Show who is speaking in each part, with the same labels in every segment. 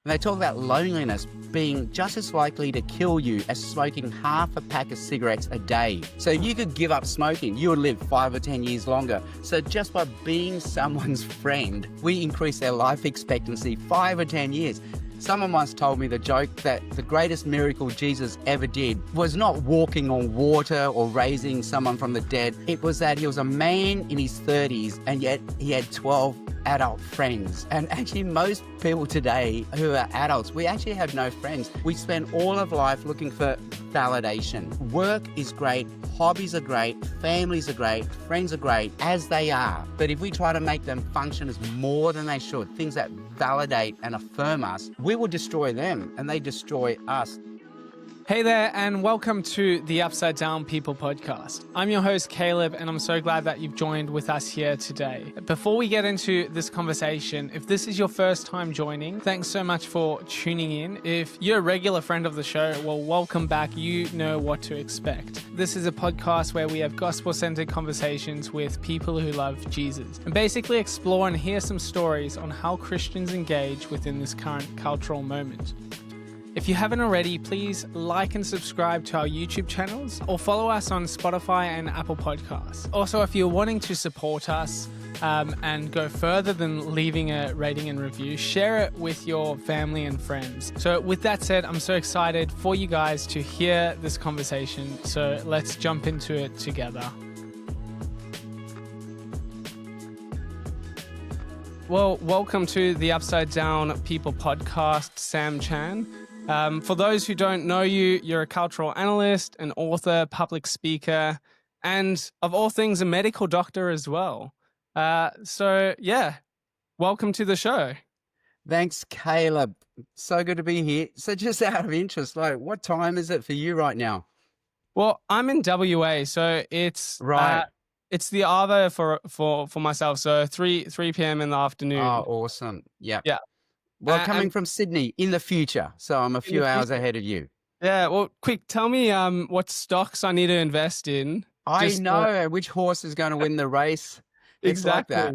Speaker 1: And they talk about loneliness being just as likely to kill you as smoking half a pack of cigarettes a day. So if you could give up smoking, you would live 5 or 10 years longer. So just by being someone's friend, we increase their life expectancy 5 or 10 years. Someone once told me the joke that the greatest miracle Jesus ever did was not walking on water or raising someone from the dead. It was that he was a man in his 30s and yet he had 12 adult friends. And actually most people today who are adults, we actually have no friends. We spend all of life looking for validation. Work is great, hobbies are great, families are great, friends are great as they are. But if we try to make them function as more than they should, things that validate and affirm us, we will destroy them and they destroy us.
Speaker 2: Hey there, and welcome to the Upside Down People podcast. I'm your host, Caleb, and I'm so glad that you've joined with us here today. Before we get into this conversation, if this is your first time joining, thanks so much for tuning in. If you're a regular friend of the show, well, welcome back. You know what to expect. This is a podcast where we have gospel-centered conversations with people who love Jesus and basically explore and hear some stories on how Christians engage within this current cultural moment. If you haven't already, please like and subscribe to our YouTube channels or follow us on Spotify and Apple Podcasts. Also, if you're wanting to support us and go further than leaving a rating and review, share it with your family and friends. So with that said, I'm so excited for you guys to hear this conversation. So let's jump into it together. Well, welcome to the Upside Down People podcast, Sam Chan. For those who don't know you, you're a cultural analyst, an author, public speaker, and of all things, a medical doctor as well. So welcome to the show.
Speaker 1: Thanks, Caleb. So good to be here. So just out of interest, what time is it for you right now?
Speaker 2: Well, I'm in WA, so it's
Speaker 1: right.
Speaker 2: It's the other for myself. So 3 p.m. in the afternoon.
Speaker 1: Oh, awesome. Yeah. Well, coming from Sydney in the future, so I'm a few hours ahead of you.
Speaker 2: Yeah, well, quick, tell me what stocks I need to invest in.
Speaker 1: I know which horse is going to win the race.
Speaker 2: Exactly.
Speaker 1: It's like that.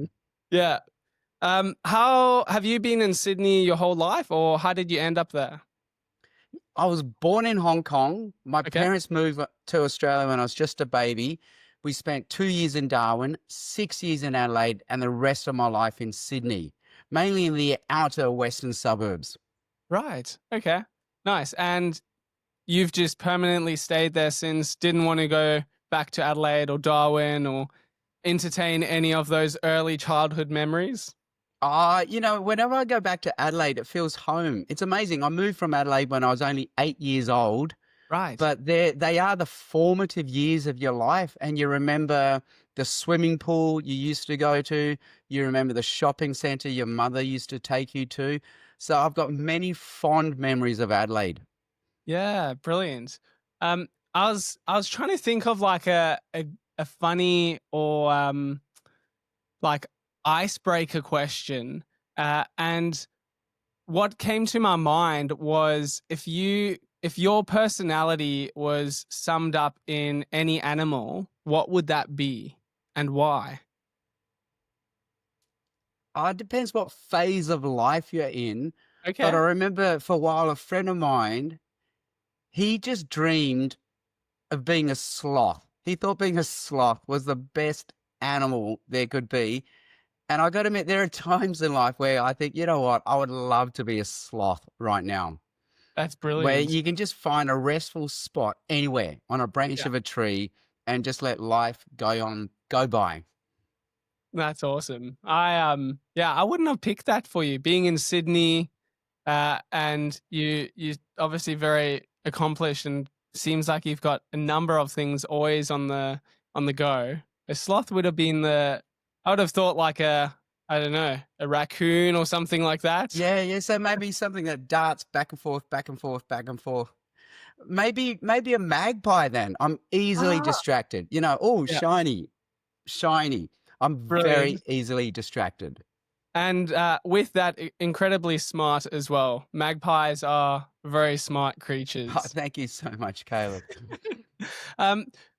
Speaker 2: Yeah. How have you been in Sydney your whole life, or how did you end up there?
Speaker 1: I was born in Hong Kong. My parents moved to Australia when I was just a baby. We spent 2 years in Darwin, 6 years in Adelaide, and the rest of my life in Sydney. Mainly in the outer western suburbs.
Speaker 2: Right. Okay. Nice. And you've just permanently stayed there since, didn't want to go back to Adelaide or Darwin or entertain any of those early childhood memories?
Speaker 1: Whenever I go back to Adelaide, it feels home. It's amazing. I moved from Adelaide when I was only 8 years old.
Speaker 2: Right.
Speaker 1: But they are the formative years of your life. And you remember the swimming pool you used to go to. You remember the shopping centre your mother used to take you to. So I've got many fond memories of Adelaide.
Speaker 2: Yeah, brilliant. I was trying to think of like a funny or like icebreaker question. And what came to my mind was if your personality was summed up in any animal, what would that be and why?
Speaker 1: It depends what phase of life you're in.
Speaker 2: Okay.
Speaker 1: But I remember for a while, a friend of mine, he just dreamed of being a sloth. He thought being a sloth was the best animal there could be. And I got to admit, there are times in life where I think, you know what, I would love to be a sloth right now.
Speaker 2: That's brilliant.
Speaker 1: Where you can just find a restful spot anywhere on a branch of a tree and just let life go by.
Speaker 2: That's awesome. I wouldn't have picked that for you. Being in Sydney, and you obviously very accomplished and seems like you've got a number of things always on the go. A sloth would have been I would have thought like a raccoon or something like that.
Speaker 1: Yeah. So maybe something that darts back and forth, back and forth, back and forth. Maybe a magpie then. I'm easily distracted. Shiny. I'm very easily distracted.
Speaker 2: And with that, incredibly smart as well. Magpies are very smart creatures.
Speaker 1: Oh, thank you so much, Caleb.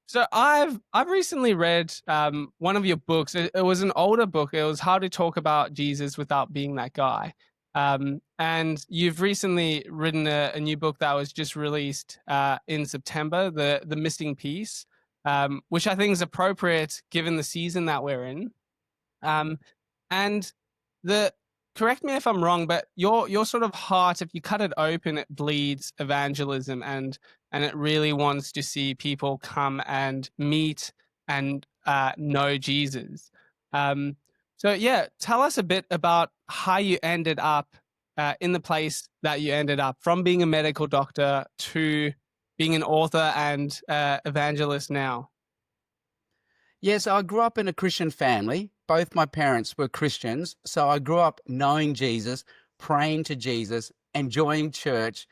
Speaker 2: So I've recently read one of your books. It was an older book. It was How to Talk About Jesus Without Being That Guy. And you've recently written a new book that was just released in September, the Missing Piece, which I think is appropriate given the season that we're in. And the correct me if I'm wrong, but your sort of heart, if you cut it open, it bleeds evangelism, and it really wants to see people come and meet and know Jesus. Um, so yeah, tell us a bit about how you ended up in the place that you ended up, from being a medical doctor to being an author and evangelist now.
Speaker 1: Yeah, so I grew up in a Christian family. Both my parents were Christians. So I grew up knowing Jesus, praying to Jesus, enjoying church.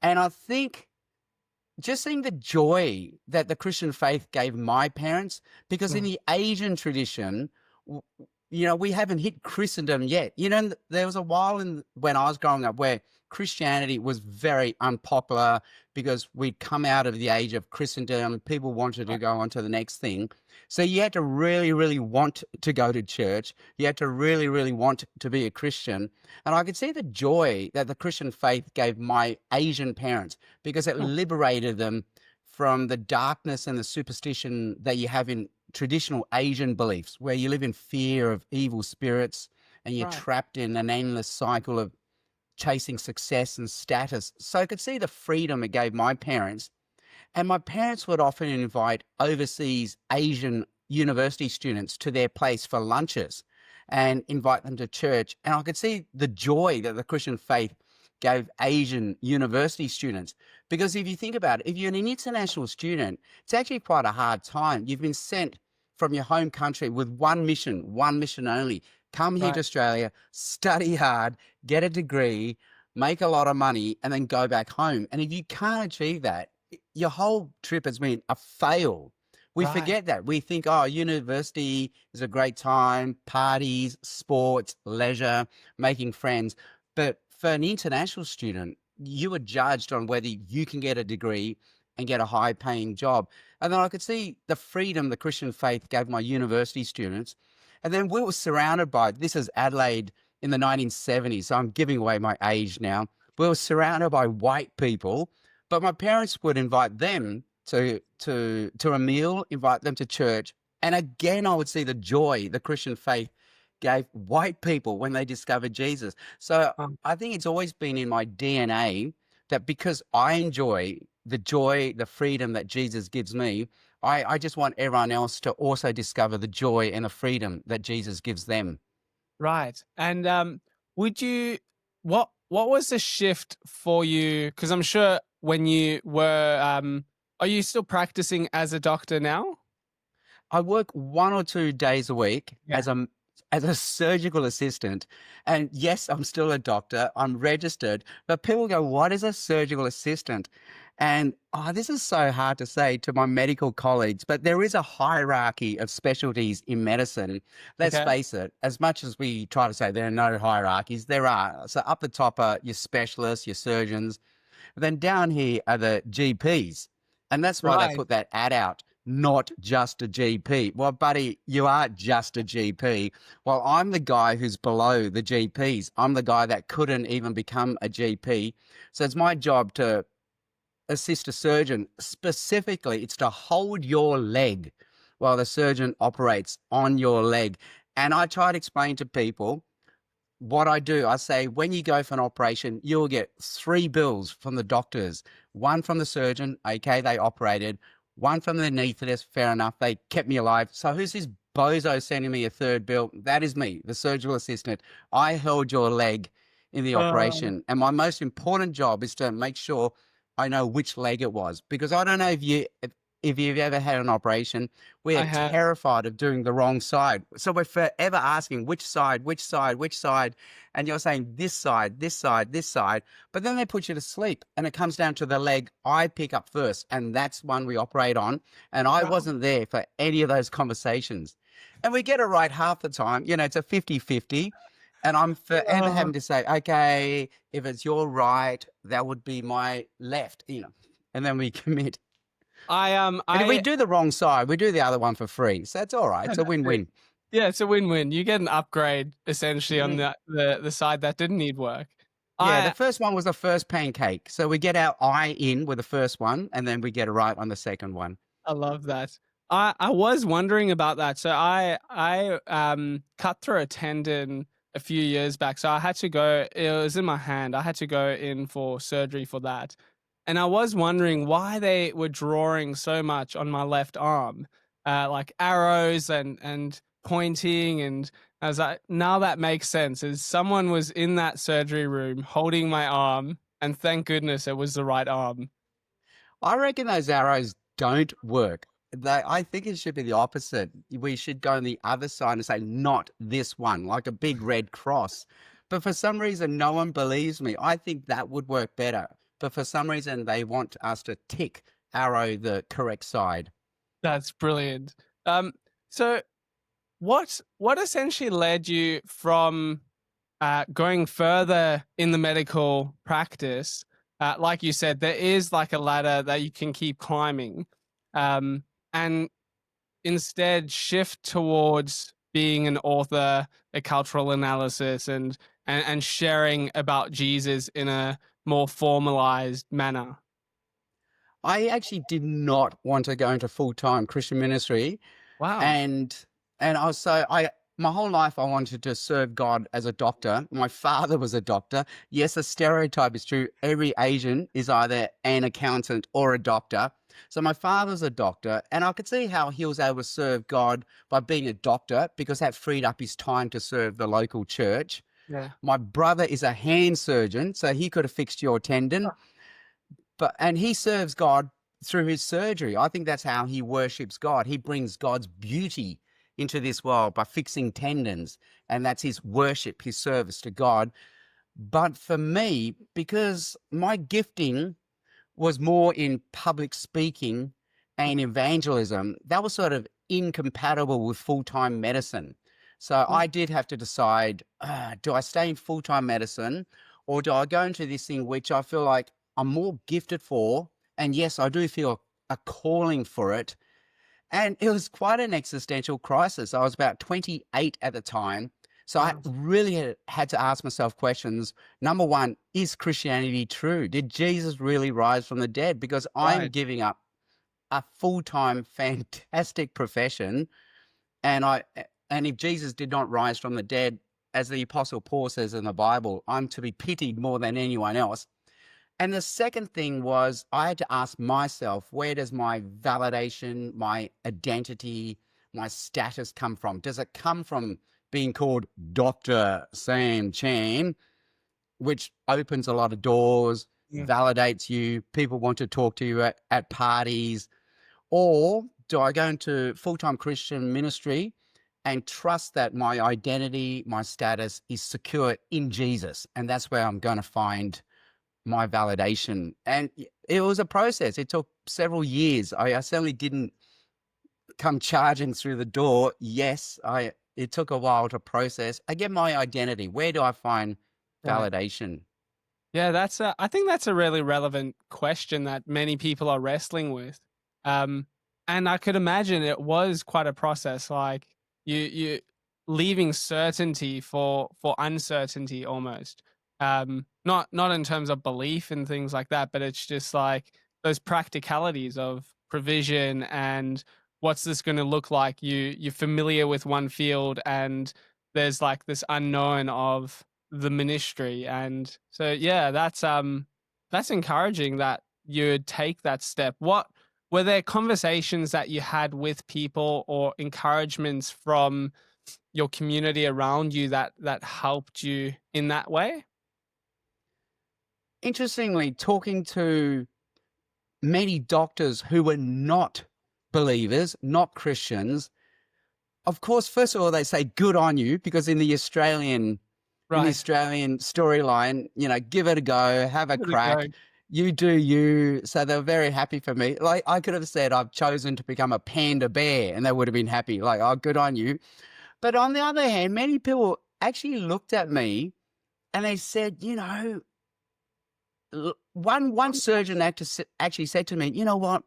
Speaker 1: And I think just seeing the joy that the Christian faith gave my parents, because in
Speaker 2: Mm.
Speaker 1: the Asian tradition, we haven't hit Christendom yet. There was a while when I was growing up where Christianity was very unpopular because we'd come out of the age of Christendom. People wanted to go on to the next thing. So you had to really, really want to go to church. You had to really, really want to be a Christian. And I could see the joy that the Christian faith gave my Asian parents because it liberated them from the darkness and the superstition that you have in traditional Asian beliefs, where you live in fear of evil spirits and you're
Speaker 2: Right.
Speaker 1: trapped in an endless cycle of chasing success and status. So I could see the freedom it gave my parents. And my parents would often invite overseas Asian university students to their place for lunches and invite them to church. And I could see the joy that the Christian faith gave Asian university students. Because if you think about it, if you're an international student, it's actually quite a hard time. You've been sent from your home country with one mission only. Come here to
Speaker 2: Right.
Speaker 1: Australia, study hard, get a degree, make a lot of money, and then go back home. And if you can't achieve that, your whole trip has been a fail. We
Speaker 2: Right.
Speaker 1: forget that. We think, oh, university is a great time, parties, sports, leisure, making friends. But for an international student, you are judged on whether you can get a degree and get a high paying job. And then I could see the freedom the Christian faith gave my university students. And then we were surrounded by, this is Adelaide in the 1970s, so I'm giving away my age now. We were surrounded by white people, but my parents would invite them to a meal, invite them to church. And again, I would see the joy the Christian faith gave white people when they discovered Jesus. So
Speaker 2: Um,
Speaker 1: I think it's always been in my DNA that because I enjoy the joy, the freedom that Jesus gives me, I just want everyone else to also discover the joy and the freedom that Jesus gives them.
Speaker 2: right. And would you what was the shift for you? Because I'm sure when you were are you still practicing as a doctor now?
Speaker 1: I work 1 or 2 days a week
Speaker 2: Yeah.
Speaker 1: as a surgical assistant. And yes, I'm still a doctor. I'm registered. But people go, what is a surgical assistant? And this is so hard to say to my medical colleagues, but there is a hierarchy of specialties in medicine. Let's
Speaker 2: Okay.
Speaker 1: face it, as much as we try to say there are no hierarchies, there are. So up the top are your specialists, your surgeons. Then down here are the GPs. And that's why they
Speaker 2: Right.
Speaker 1: put that ad out, not just a GP. Well, buddy, you are just a GP. Well, I'm the guy who's below the GPs. I'm the guy that couldn't even become a GP. So it's my job to assist a surgeon. Specifically, it's to hold your leg while the surgeon operates on your leg. And I try to explain to people what I do. I say, when you go for an operation, you'll get 3 bills from the doctors. One from the surgeon, okay, they operated. One from the anaesthetist, fair enough, they kept me alive. So who's this bozo sending me a 3rd bill? That is me, the surgical assistant. I held your leg in the
Speaker 2: Um,
Speaker 1: operation. And my most important job is to make sure I know which leg it was. Because I don't know if you've ever had an operation, we are
Speaker 2: I have.
Speaker 1: terrified of doing the wrong side. So we're forever asking which side, which side, which side. And you're saying this side, this side, this side. But then they put you to sleep and it comes down to the leg I pick up first. And that's one we operate on. And I
Speaker 2: Wow.
Speaker 1: wasn't there for any of those conversations. And we get it right half the time. It's a 50-50. And I'm forever
Speaker 2: Uh,
Speaker 1: having to say, okay, if it's your right, that would be my left. And then we commit.
Speaker 2: I
Speaker 1: And if we
Speaker 2: I
Speaker 1: do the wrong side, we do the other one for free. So it's all right. It's a
Speaker 2: that's it.
Speaker 1: win-win.
Speaker 2: Yeah, it's a win-win. You get an upgrade essentially on
Speaker 1: Mm.
Speaker 2: the side that didn't need work.
Speaker 1: Yeah, the
Speaker 2: I
Speaker 1: first one was the first pancake. So we get our eye in with the first one, and then we get it right on the second one.
Speaker 2: I love that. I was wondering about that. So I cut through a tendon a few years back. So I had to go. It was in my hand. I had to go in for surgery for that. And I was wondering why they were drawing so much on my left arm, like arrows and pointing. And I was like, now that makes sense. Is someone was in that surgery room holding my arm, and thank goodness it was the right arm.
Speaker 1: I reckon those arrows don't work. I think it should be the opposite. We should go on the other side and say, not this one, like a big red cross. But for some reason, no one believes me. I think that would work better. But for some reason, they want us to tick arrow the correct side.
Speaker 2: That's brilliant. So what essentially led you from going further in the medical practice? Like you said, there is like a ladder that you can keep climbing, and instead shift towards being an author, a cultural analysis, and sharing about Jesus in a more formalized manner.
Speaker 1: I actually did not want to go into full-time Christian ministry.
Speaker 2: Wow.
Speaker 1: And I my whole life I wanted to serve God as a doctor. My father was a doctor. Yes, the stereotype is true. Every Asian is either an accountant or a doctor. So my father's a doctor, and I could see how he was able to serve God by being a doctor because that freed up his time to serve the local church.
Speaker 2: Yeah.
Speaker 1: My brother is a hand surgeon, so he could have fixed your tendon, and he serves God through his surgery. I think that's how he worships God. He brings God's beauty into this world by fixing tendons, and that's his worship, his service to God. But for me, because my gifting was more in public speaking and evangelism, that was sort of incompatible with full-time medicine. So I did have to decide, do I stay in full-time medicine, or do I go into this thing which I feel like I'm more gifted for? And yes, I do feel a calling for it. And it was quite an existential crisis. I was about 28 at the time. So I
Speaker 2: Wow.
Speaker 1: really had to ask myself questions. Number one, is Christianity true? Did Jesus really rise from the dead? Because I'm
Speaker 2: Right.
Speaker 1: giving up a full-time, fantastic profession. And if Jesus did not rise from the dead, as the Apostle Paul says in the Bible, I'm to be pitied more than anyone else. And the second thing was I had to ask myself, where does my validation, my identity, my status come from? Does it come from being called Dr. Sam Chan, which opens a lot of doors,
Speaker 2: Mm.
Speaker 1: validates you, people want to talk to you at parties? Or do I go into full-time Christian ministry and trust that my identity, my status is secure in Jesus? And that's where I'm going to find my validation. And it was a process. It took several years. I certainly didn't come charging through the door. Yes, it took a while to process. Again, my identity. Where do I find
Speaker 2: Right.
Speaker 1: validation?
Speaker 2: Yeah, I think that's a really relevant question that many people are wrestling with. Um, and I could imagine it was quite a process, like you leaving certainty for uncertainty almost. Not in terms of belief and things like that, but it's just like those practicalities of provision and what's this going to look like. You're familiar with one field, and there's like this unknown of the ministry. And so yeah, that's encouraging that you'd take that step. What were there conversations that you had with people or encouragements from your community around you that helped you in that way?
Speaker 1: Interestingly, talking to many doctors who were not believers, not Christians, of course, first of all, they say good on you, because in the Australian
Speaker 2: Right.
Speaker 1: storyline, give it a go, have a
Speaker 2: Give it a go.
Speaker 1: crack, you do you. So they were very happy for me. Like, I could have said I've chosen to become a panda bear, and they would have been happy. Like, oh, good on you. But on the other hand, many people actually looked at me and they said, one surgeon actually said to me, you know what?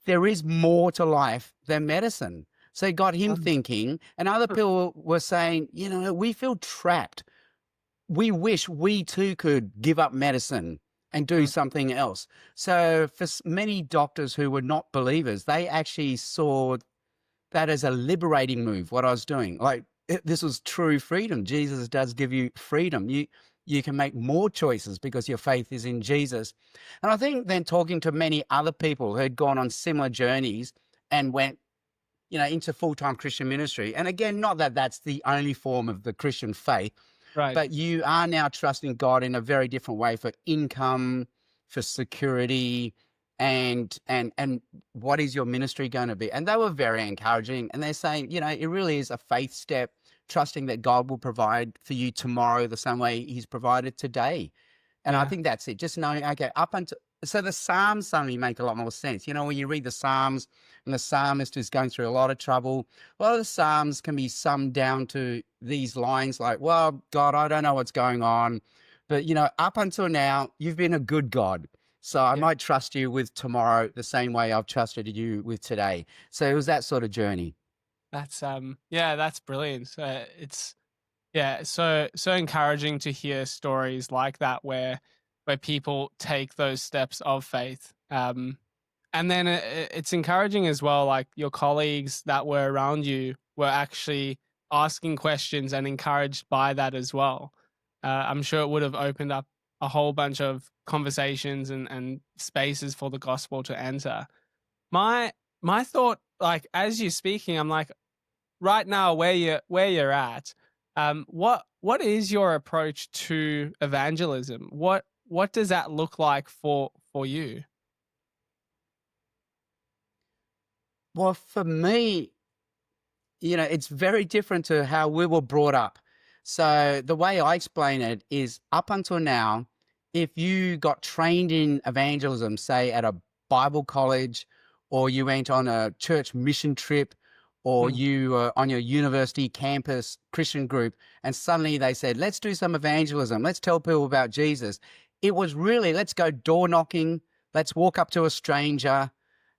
Speaker 1: There is more to life than medicine. So it got him thinking, and other people were saying, we feel trapped. We wish we too could give up medicine and do something else. So for many doctors who were not believers, they actually saw that as a liberating move, what I was doing. Like, this was true freedom. Jesus does give you freedom. You can make more choices because your faith is in Jesus. And I think then talking to many other people who had gone on similar journeys and went, into full-time Christian ministry. And again, not that that's the only form of the Christian faith,
Speaker 2: Right.
Speaker 1: but you are now trusting God in a very different way for income, for security, and what is your ministry going to be? And they were very encouraging. And they're saying, it really is a faith step, trusting that God will provide for you tomorrow the same way he's provided today. And I
Speaker 2: Yeah.
Speaker 1: think that's it. Just knowing, okay, so the Psalms suddenly make a lot more sense. When you read the Psalms and the psalmist is going through a lot of trouble, a lot of the Psalms can be summed down to these lines like, well, God, I don't know what's going on, but, up until now, you've been a good God. So I
Speaker 2: Yeah.
Speaker 1: might trust you with tomorrow the same way I've trusted you with today. So it was that sort of journey.
Speaker 2: That's that's brilliant. It's so encouraging to hear stories like that where people take those steps of faith. And then it's encouraging as well, like your colleagues that were around you were actually asking questions and encouraged by that as well. I'm sure it would have opened up a whole bunch of conversations and spaces for the gospel to enter. My thought, like as you're speaking, I'm like, right now where you're at, what is your approach to evangelism? What does that look like for you?
Speaker 1: Well, for me, it's very different to how we were brought up. So the way I explain it is up until now, if you got trained in evangelism, say at a Bible college, or you went on a church mission trip, or
Speaker 2: Mm.
Speaker 1: you were on your university campus Christian group, and suddenly they said, let's do some evangelism. Let's tell people about Jesus. It was really, let's go door knocking. Let's walk up to a stranger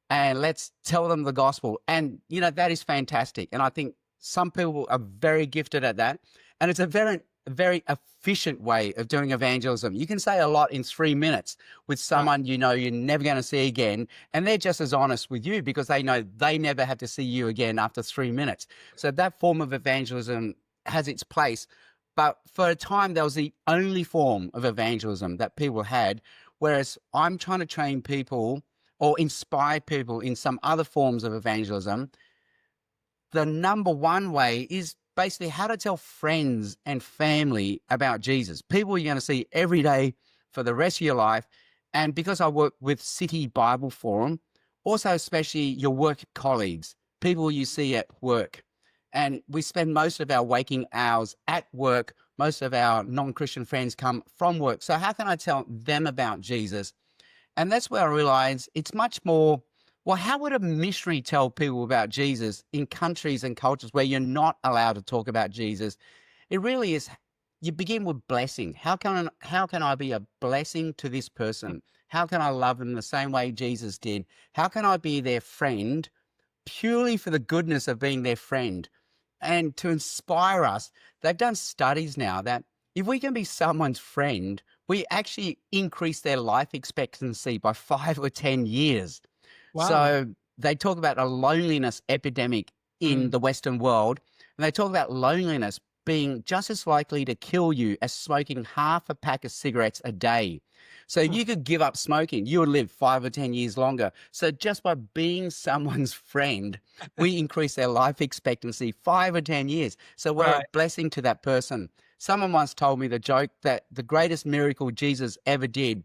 Speaker 1: and let's tell them the gospel. And, that is fantastic. And I think some people are very gifted at that. And it's a very, very efficient way of doing evangelism. You can say a lot in 3 minutes with someone you're never going to see again. And they're just as honest with you because they know they never have to see you again after 3 minutes. So that form of evangelism has its place. But for a time, that was the only form of evangelism that people had. Whereas I'm trying to train people or inspire people in some other forms of evangelism. The number one way is basically how to tell friends and family about Jesus. People you're going to see every day for the rest of your life. And because I work with City Bible Forum, also especially your work colleagues, people you see at work. And we spend most of our waking hours at work. Most of our non-Christian friends come from work. So how can I tell them about Jesus? And that's where I realized it's much more, well, how would a missionary tell people about Jesus in countries and cultures where you're not allowed to talk about Jesus? It really is, you begin with blessing. How can I be a blessing to this person? How can I love them the same way Jesus did? How can I be their friend purely for the goodness of being their friend? And to inspire us, they've done studies now that if we can be someone's friend, we actually increase their life expectancy by 5 or 10 years.
Speaker 2: Wow.
Speaker 1: So they talk about a loneliness epidemic in the Western world, and they talk about loneliness being just as likely to kill you as smoking half a pack of cigarettes a day. So if you could give up smoking, you would live 5 or 10 years longer. So just by being someone's friend, we increase their life expectancy 5 or 10 years. So we're a
Speaker 2: Right.
Speaker 1: blessing to that person. Someone once told me the joke that the greatest miracle Jesus ever did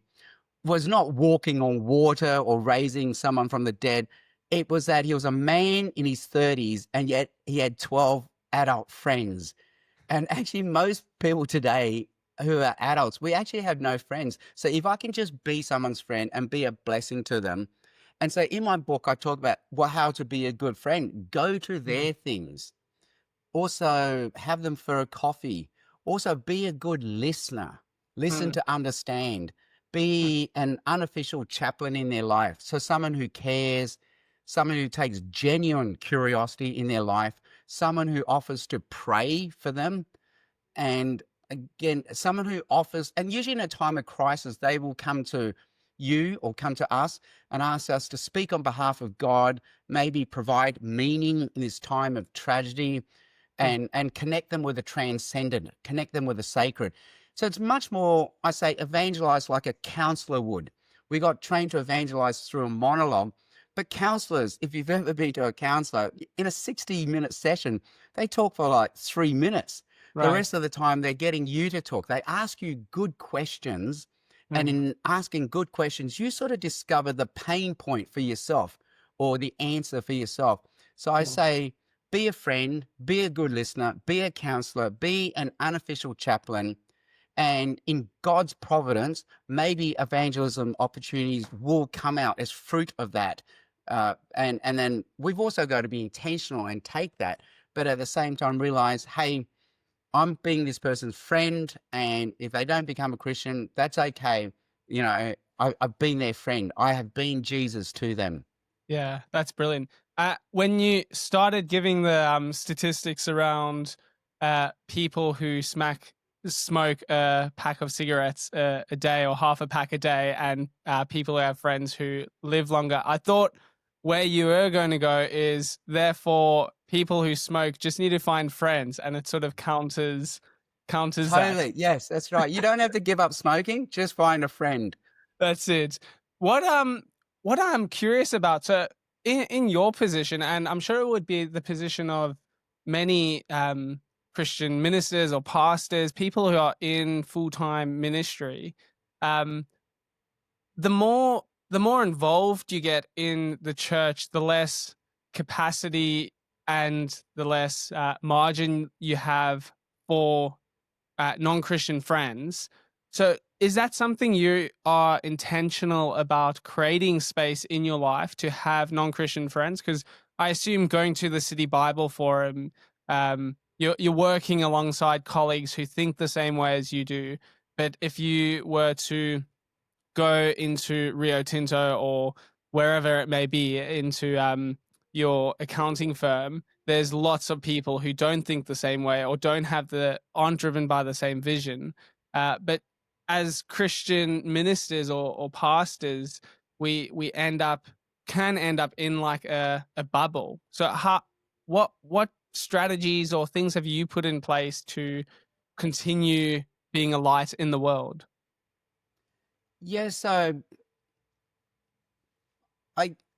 Speaker 1: was not walking on water or raising someone from the dead. It was that he was a man in his 30s and yet he had 12 adult friends. And actually, most people today who are adults, we actually have no friends. So if I can just be someone's friend and be a blessing to them. And so in my book, I talk about how to be a good friend. Go to their things. Also, have them for a coffee. Also, be a good listener. Listen to understand. Be an unofficial chaplain in their life. So someone who cares, someone who takes genuine curiosity in their life, someone who offers to pray for them, and again, someone who offers, and usually in a time of crisis, they will come to you or come to us and ask us to speak on behalf of God, maybe provide meaning in this time of tragedy, and connect them with the transcendent, connect them with the sacred. So it's much more, I say, evangelize like a counselor would. We got trained to evangelize through a monologue, but counselors, if you've ever been to a counselor, in a 60-minute session, they talk for like 3 minutes. The
Speaker 2: Right.
Speaker 1: rest of the time, they're getting you to talk. They ask you good questions. And
Speaker 2: Mm.
Speaker 1: in asking good questions, you sort of discover the pain point for yourself or the answer for yourself. So I
Speaker 2: Mm.
Speaker 1: say, be a friend, be a good listener, be a counselor, be an unofficial chaplain. And in God's providence, maybe evangelism opportunities will come out as fruit of that. And then we've also got to be intentional and take that, but at the same time realize, hey, I'm being this person's friend, and if they don't become a Christian, that's okay. You know, I've been their friend. I have been Jesus to them.
Speaker 2: Yeah, that's brilliant. When you started giving the statistics around people who smoke a pack of cigarettes a day or half a pack a day, and people who have friends who live longer, I thought where you were going to go is therefore people who smoke just need to find friends, and it sort of counters that.
Speaker 1: Totally. Yes, that's right. You don't have to give up smoking. Just find a friend.
Speaker 2: That's it. What I'm curious about, so in your position, and I'm sure it would be the position of many Christian ministers or pastors, people who are in full-time ministry, um, the more involved you get in the church, the less capacity and the less margin you have for non-Christian friends. So is that something you are intentional about creating space in your life to have non-Christian friends? Because I assume going to the City Bible Forum, you're working alongside colleagues who think the same way as you do. But if you were to go into Rio Tinto or wherever it may be into your accounting firm, there's lots of people who don't think the same way or aren't driven by the same vision. But as Christian ministers or pastors, we can end up in like a bubble. So what strategies or things have you put in place to continue being a light in the world?
Speaker 1: Yeah, so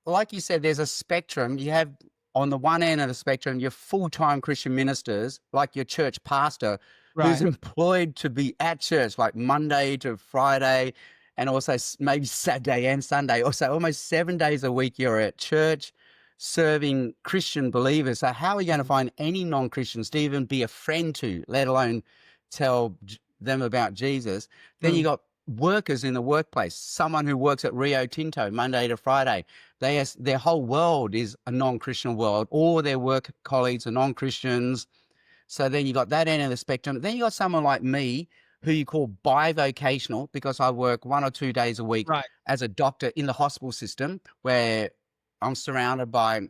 Speaker 1: like you said, there's a spectrum. You have on the one end of the spectrum, your full-time Christian ministers, like your church pastor, who's
Speaker 2: Right.
Speaker 1: employed to be at church like Monday to Friday, and also maybe Saturday and Sunday. Also, almost 7 days a week you're at church serving Christian believers. So how are you going to find any non-Christians to even be a friend to, let alone tell them about Jesus? Then you got workers in the workplace, someone who works at Rio Tinto Monday to Friday. Their whole world is a non-Christian world. All their work colleagues are non-Christians. So then you got that end of the spectrum. Then you got someone like me who you call bivocational, because I work 1 or 2 days a week
Speaker 2: Right.
Speaker 1: as a doctor in the hospital system, where I'm surrounded by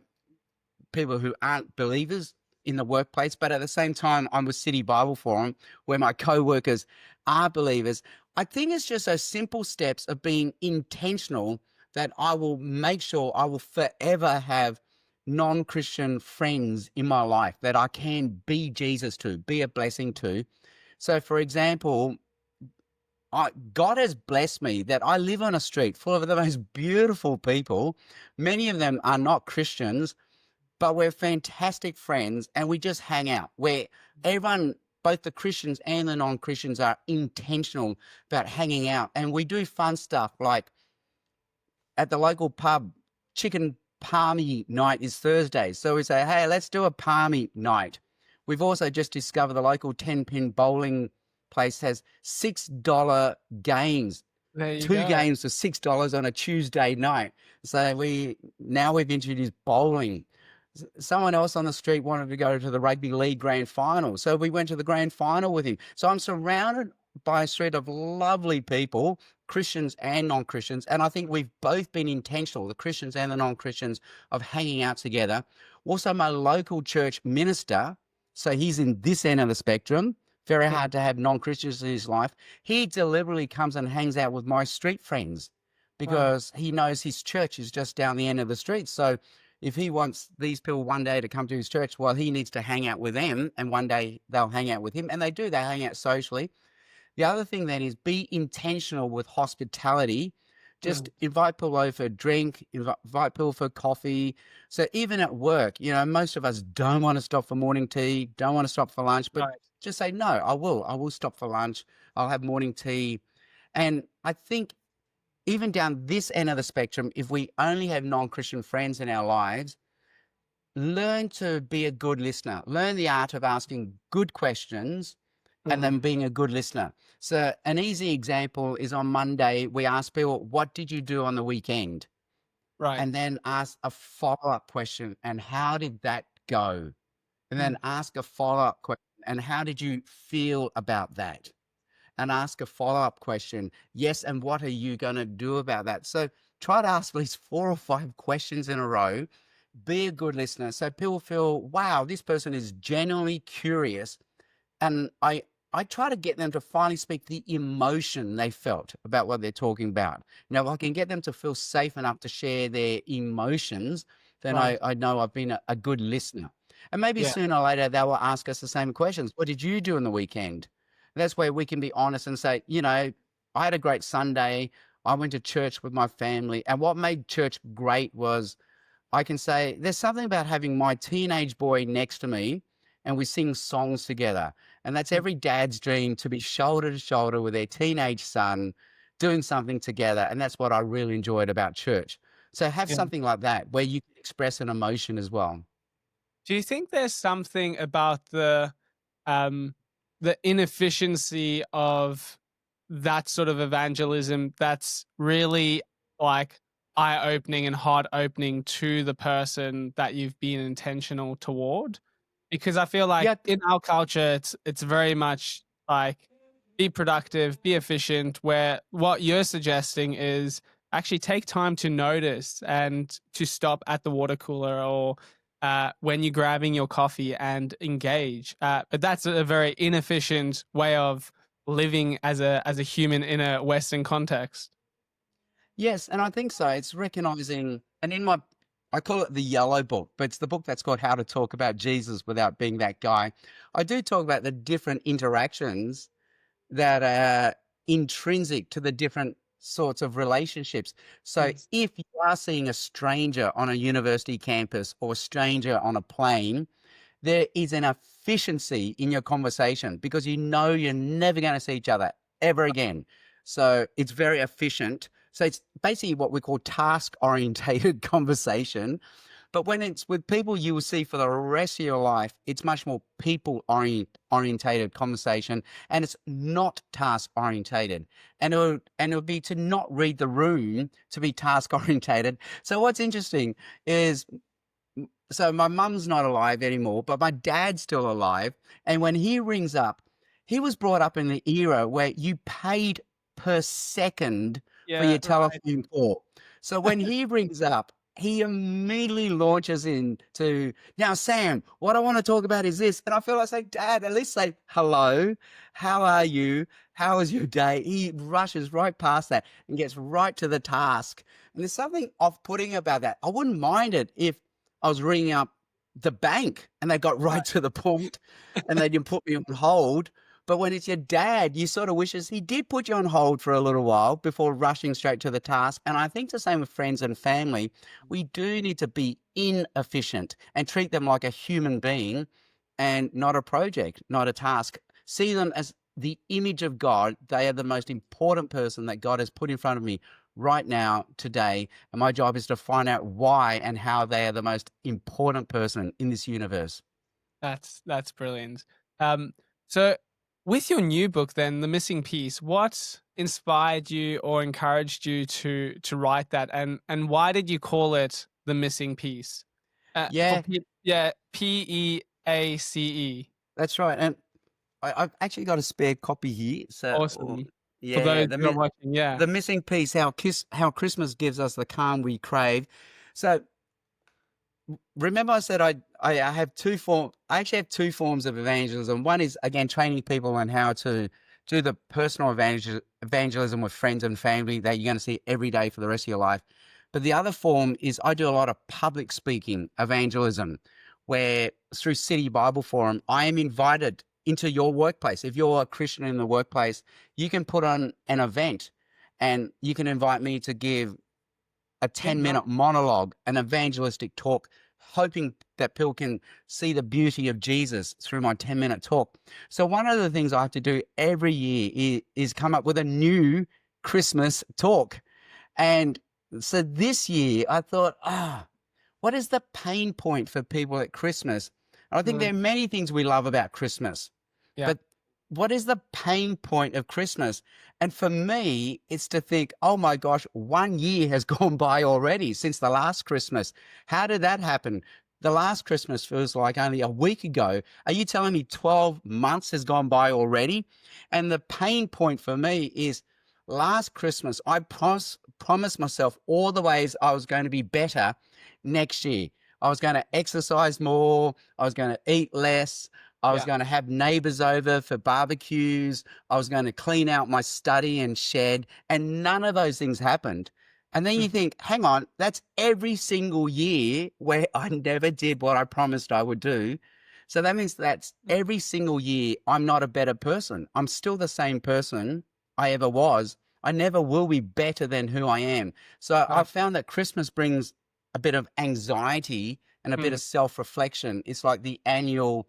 Speaker 1: people who aren't believers in the workplace, but at the same time, I'm with City Bible Forum, where my co-workers are believers. I think it's just those simple steps of being intentional that I will make sure I will forever have non-Christian friends in my life that I can be Jesus to, be a blessing to. So, for example, God has blessed me that I live on a street full of the most beautiful people. Many of them are not Christians, but we're fantastic friends and we just hang out, where everyone, both the Christians and the non-Christians, are intentional about hanging out. And we do fun stuff like at the local pub, chicken palmy night is Thursday. So we say, hey, let's do a palmy night. We've also just discovered the local 10-pin bowling place has $6 games.
Speaker 2: There you
Speaker 1: Two
Speaker 2: go.
Speaker 1: games for $6 on a Tuesday night. So we've introduced bowling. Someone else on the street wanted to go to the rugby league grand final, so we went to the grand final with him. So I'm surrounded by a street of lovely people, Christians and non-Christians, and I think we've both been intentional, the Christians and the non-Christians, of hanging out together. Also, my local church minister, so he's in this end of the spectrum, very
Speaker 2: Mm.
Speaker 1: hard to have non-Christians in his life. He deliberately comes and hangs out with my street friends
Speaker 2: Wow.
Speaker 1: because he knows his church is just down the end of the street. So if he wants these people one day to come to his church, well, he needs to hang out with them, and one day they'll hang out with him. And they do, they hang out socially. The other thing then is be intentional with hospitality. Just
Speaker 2: Mm.
Speaker 1: invite people over for a drink, invite people for coffee. So even at work, most of us don't want to stop for morning tea, don't want to stop for lunch, but
Speaker 2: Right.
Speaker 1: just say, no, I will stop for lunch. I'll have morning tea. And I think even down this end of the spectrum, if we only have non-Christian friends in our lives, learn to be a good listener. Learn the art of asking good questions and
Speaker 2: Mm.
Speaker 1: then being a good listener. So an easy example is on Monday, we ask people, what did you do on the weekend?
Speaker 2: Right.
Speaker 1: And then ask a follow-up question, and how did that go? And then
Speaker 2: Mm.
Speaker 1: ask a follow-up question, and how did you feel about that? And ask a follow-up question, yes, and what are you going to do about that? So try to ask at least 4 or 5 questions in a row. Be a good listener so people feel, wow, this person is genuinely curious. And I try to get them to finally speak the emotion they felt about what they're talking about. If I can get them to feel safe enough to share their emotions, then
Speaker 2: Right.
Speaker 1: I know I've been a good listener. And maybe
Speaker 2: Yeah.
Speaker 1: sooner or later they will ask us the same questions. What did you do on the weekend? That's where we can be honest and say, I had a great Sunday. I went to church with my family. And what made church great was I can say there's something about having my teenage boy next to me and we sing songs together. And that's
Speaker 2: Mm.
Speaker 1: every dad's dream, to be shoulder to shoulder with their teenage son doing something together. And that's what I really enjoyed about church. So have
Speaker 2: Yeah.
Speaker 1: something like that where you can express an emotion as well.
Speaker 2: Do you think there's something about um the inefficiency of that sort of evangelism that's really like eye-opening and heart-opening to the person that you've been intentional toward? Because I feel like
Speaker 1: Yeah.
Speaker 2: in our culture, it's very much like be productive, be efficient, where what you're suggesting is actually take time to notice and to stop at the water cooler or when you're grabbing your coffee and engage. But that's a very inefficient way of living as a human in a Western context.
Speaker 1: Yes, and I think so. It's recognizing, and I call it the yellow book, but it's the book that's called How to Talk About Jesus Without Being That Guy. I do talk about the different interactions that are intrinsic to the different sorts of relationships. So
Speaker 2: Mm.
Speaker 1: if you are seeing a stranger on a university campus or a stranger on a plane, there is an efficiency in your conversation because you know you're never going to see each other ever again. So it's very efficient. So it's basically what we call task orientated conversation. But when it's with people you will see for the rest of your life, it's much more people orientated conversation, and it's not task orientated. And it'll be to not read the room to be task orientated. So what's interesting is, so my mum's not alive anymore, but my dad's still alive. And when he rings up, he was brought up in the era where you paid per second for
Speaker 2: Yeah,
Speaker 1: your
Speaker 2: right.
Speaker 1: telephone call. So when he rings up, he immediately launches into, now, Sam, what I want to talk about is this. And I feel like saying, Dad, at least say, hello, how are you? How was your day? He rushes right past that and gets right to the task. And there's something off-putting about that. I wouldn't mind it if I was ringing up the bank and they got right to the point and they didn't put me on hold. But when it's your dad, you sort of wishes he did put you on hold for a little while before rushing straight to the task. And I think the same with friends and family. We do need to be inefficient and treat them like a human being and not a project, not a task. See them as the image of God. They are the most important person that God has put in front of me right now, today. And my job is to find out why and how they are the most important person in this universe.
Speaker 2: That's brilliant. Um, so with your new book, then The Missing Piece, what inspired you or encouraged you to write that, and why did you call it The Missing Piece?
Speaker 1: Yeah,
Speaker 2: Yeah, PEACE.
Speaker 1: that's right. And I've actually got a spare copy here. So,
Speaker 2: Awesome. For
Speaker 1: yeah,
Speaker 2: those who are watching, yeah.
Speaker 1: the missing piece, how Christmas gives us the calm we crave. So, remember I said I have I actually have two forms of evangelism. One is, again, training people on how to do the personal evangelism with friends and family that you're going to see every day for the rest of your life. But the other form is I do a lot of public speaking evangelism, where through City Bible Forum, I am invited into your workplace. If you're a Christian in the workplace, you can put on an event and you can invite me to give a 10-minute monologue, an evangelistic talk, hoping that people can see the beauty of Jesus through my 10-minute talk. So one of the things I have to do every year is come up with a new Christmas talk. And so this year I thought, what is the pain point for people at Christmas? And I think there are many things we love about Christmas, but what is the pain point of Christmas? And for me, it's to think, oh my gosh, 1 year has gone by already since the last Christmas. How did that happen? The last Christmas feels like only a week ago. Are you telling me 12 months has gone by already? And the pain point for me is last Christmas, I promised myself all the ways I was going to be better next year. I was going to exercise more. I was going to eat less. I was going to have neighbors over for barbecues. I was going to clean out my study and shed, and none of those things happened. And then you think, hang on, that's every single year where I never did what I promised I would do. So that means that's every single year I'm not a better person. I'm still the same person I ever was. I never will be better than who I am. So I found that Christmas brings a bit of anxiety and a bit of self-reflection. It's like the annual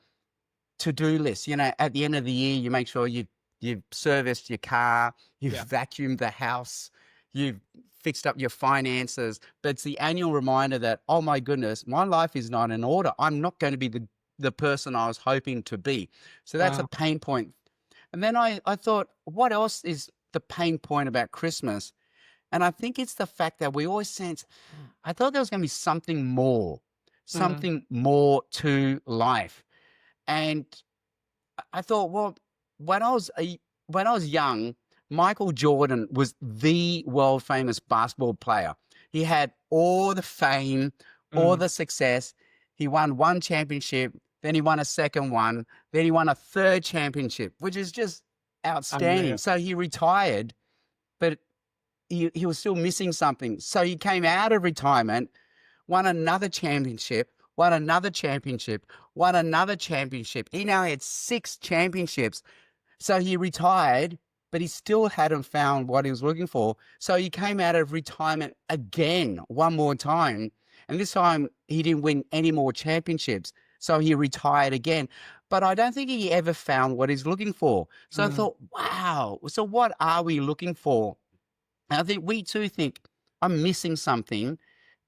Speaker 1: to-do list. You know, at the end of the year, you make sure you've serviced your car, you've vacuumed the house, you've fixed up your finances. But it's the annual reminder that, oh my goodness, my life is not in order. I'm not going to be the person I was hoping to be. So that's a pain point. And then I thought, what else is the pain point about Christmas? And I think it's the fact that we always sense, I thought there was going to be something more to life. And I thought, well, when I was young, Michael Jordan was the world famous basketball player. He had all the fame, all the success. He won one championship, then he won a second one, then he won a third championship, which is just outstanding. So he retired, but he was still missing something. So he came out of retirement, won another championship, won another championship, won another championship. He now had 6 championships. So he retired, but he still hadn't found what he was looking for. So he came out of retirement again, one more time. And this time he didn't win any more championships. So he retired again. But I don't think he ever found what he's looking for. So I thought, wow, so what are we looking for? And I think we too think, I'm missing something.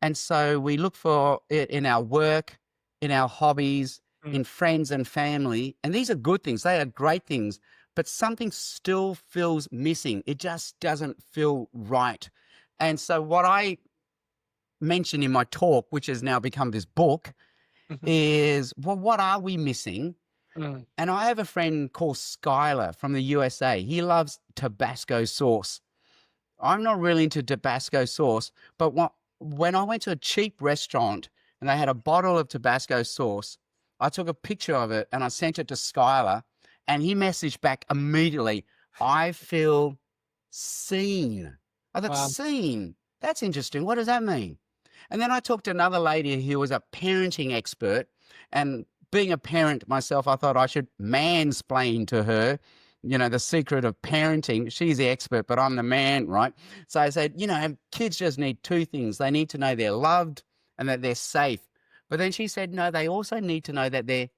Speaker 1: And so we look for it in our work, in our hobbies, in friends and family. And these are good things. They are great things. But something still feels missing. It just doesn't feel right. And so what I mentioned in my talk, which has now become this book, is, well, what are we missing? And I have a friend called Skylar from the USA. He loves Tabasco sauce. I'm not really into Tabasco sauce, but when I went to a cheap restaurant and they had a bottle of Tabasco sauce, I took a picture of it and I sent it to Skylar, and he messaged back immediately, I feel seen. I thought, seen? That's interesting. What does that mean? And then I talked to another lady who was a parenting expert, and being a parent myself, I thought I should mansplain to her, you know, the secret of parenting. She's the expert, but I'm the man, right? So I said, you know, kids just need 2 things. They need to know they're loved and that they're safe. But then she said, no, they also need to know that they're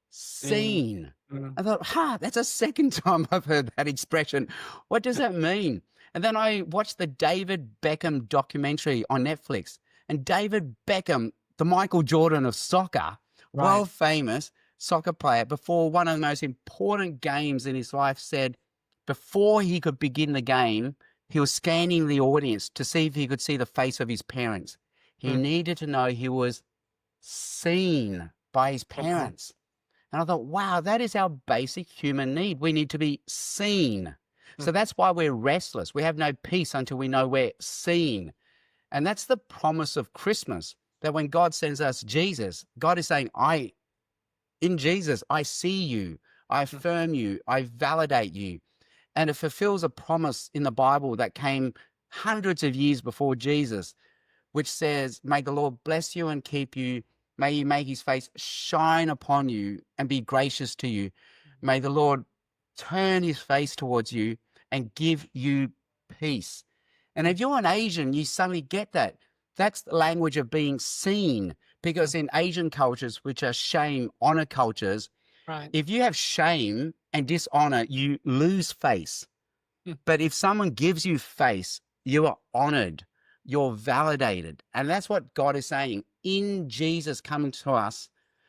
Speaker 1: seen. I thought, that's the second time I've heard that expression. What does that mean? And then I watched the David Beckham documentary on Netflix. And David Beckham, the Michael Jordan of soccer, world famous soccer player, before one of the most important games in his life, said before he could begin the game, he was scanning the audience to see if he could see the face of his parents. He needed to know he was seen by his parents. And I thought, wow, that is our basic human need. We need to be seen. So that's why we're restless. We have no peace until we know we're seen. And that's the promise of Christmas, that when God sends us Jesus, God is saying, in Jesus, I see you, I affirm you, I validate you. And it fulfills a promise in the Bible that came hundreds of years before Jesus, which says, may the Lord bless you and keep you. May he make his face shine upon you and be gracious to you. May the Lord turn his face towards you and give you peace. And if you're an Asian, you suddenly get that. That's the language of being seen, because in Asian cultures, which are shame, honor cultures,
Speaker 2: Right.
Speaker 1: if you have shame and dishonor, you lose face. But if someone gives you face, you are honored, you're validated. And that's what God is saying. In Jesus coming to us,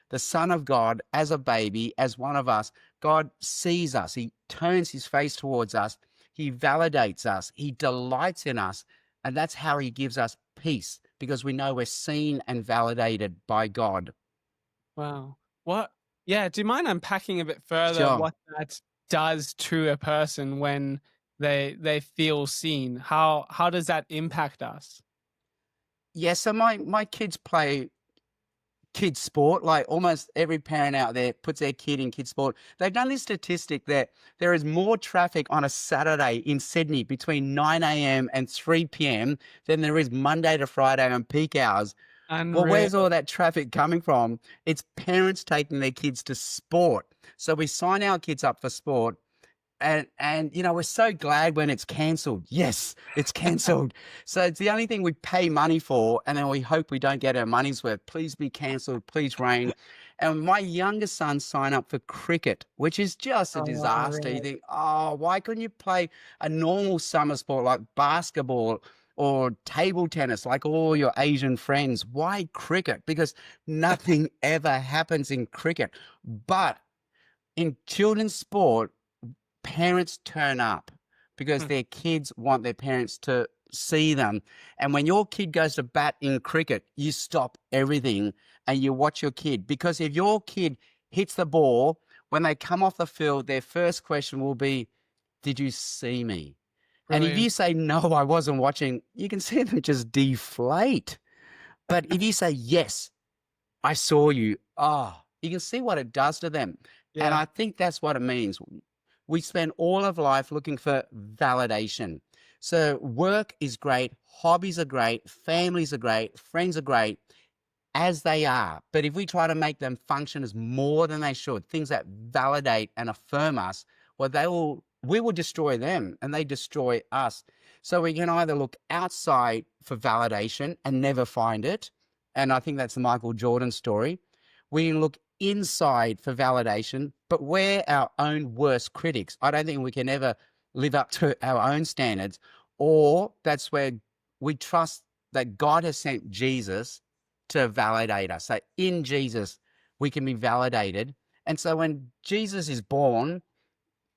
Speaker 1: the Son of God, as a baby, as one of us, God sees us. He turns his face towards us. He validates us. He delights in us. And that's how he gives us peace, because we know we're seen and validated by God.
Speaker 2: Wow. What? Yeah. Do you mind unpacking a bit further
Speaker 1: Sure.
Speaker 2: what that does to a person when they feel seen? How does that impact us?
Speaker 1: Yeah, so my kids play kids sport. Like almost every parent out there puts their kid in kids sport. They've done this statistic that there is more traffic on a Saturday in Sydney between 9 a.m. and 3 p.m. than there is Monday to Friday on peak hours. Well,
Speaker 2: Unreal.
Speaker 1: where's all that traffic coming from? It's parents taking their kids to sport. So we sign our kids up for sport. And you know, we're so glad when it's cancelled. Yes, it's cancelled. So it's the only thing we pay money for, and then we hope we don't get our money's worth. Please be cancelled. Please rain. And my youngest son signed up for cricket, which is just a disaster. You
Speaker 2: Really?
Speaker 1: think, oh, why couldn't you play a normal summer sport like basketball or table tennis like all your Asian friends? Why cricket? Because nothing ever happens in cricket. But in children's sport, parents turn up because their kids want their parents to see them. And when your kid goes to bat in cricket, you stop everything and you watch your kid. Because if your kid hits the ball, when they come off the field, their first question will be, did you see me? And if you
Speaker 2: Brilliant.
Speaker 1: say, no, I wasn't watching, you can see them just deflate. But if you say, yes, I saw you, you can see what it does to them. And
Speaker 2: Yeah.
Speaker 1: I think that's what it means. We spend all of life looking for validation. So work is great, hobbies are great, families are great, friends are great, as they are. But if we try to make them function as more than they should, things that validate and affirm us, well, we will destroy them and they destroy us. So we can either look outside for validation and never find it. And I think that's the Michael Jordan story. We can look inside for validation, but we're our own worst critics. I don't think we can ever live up to our own standards, or that's where we trust that God has sent Jesus to validate us. So in Jesus, we can be validated. And so when Jesus is born,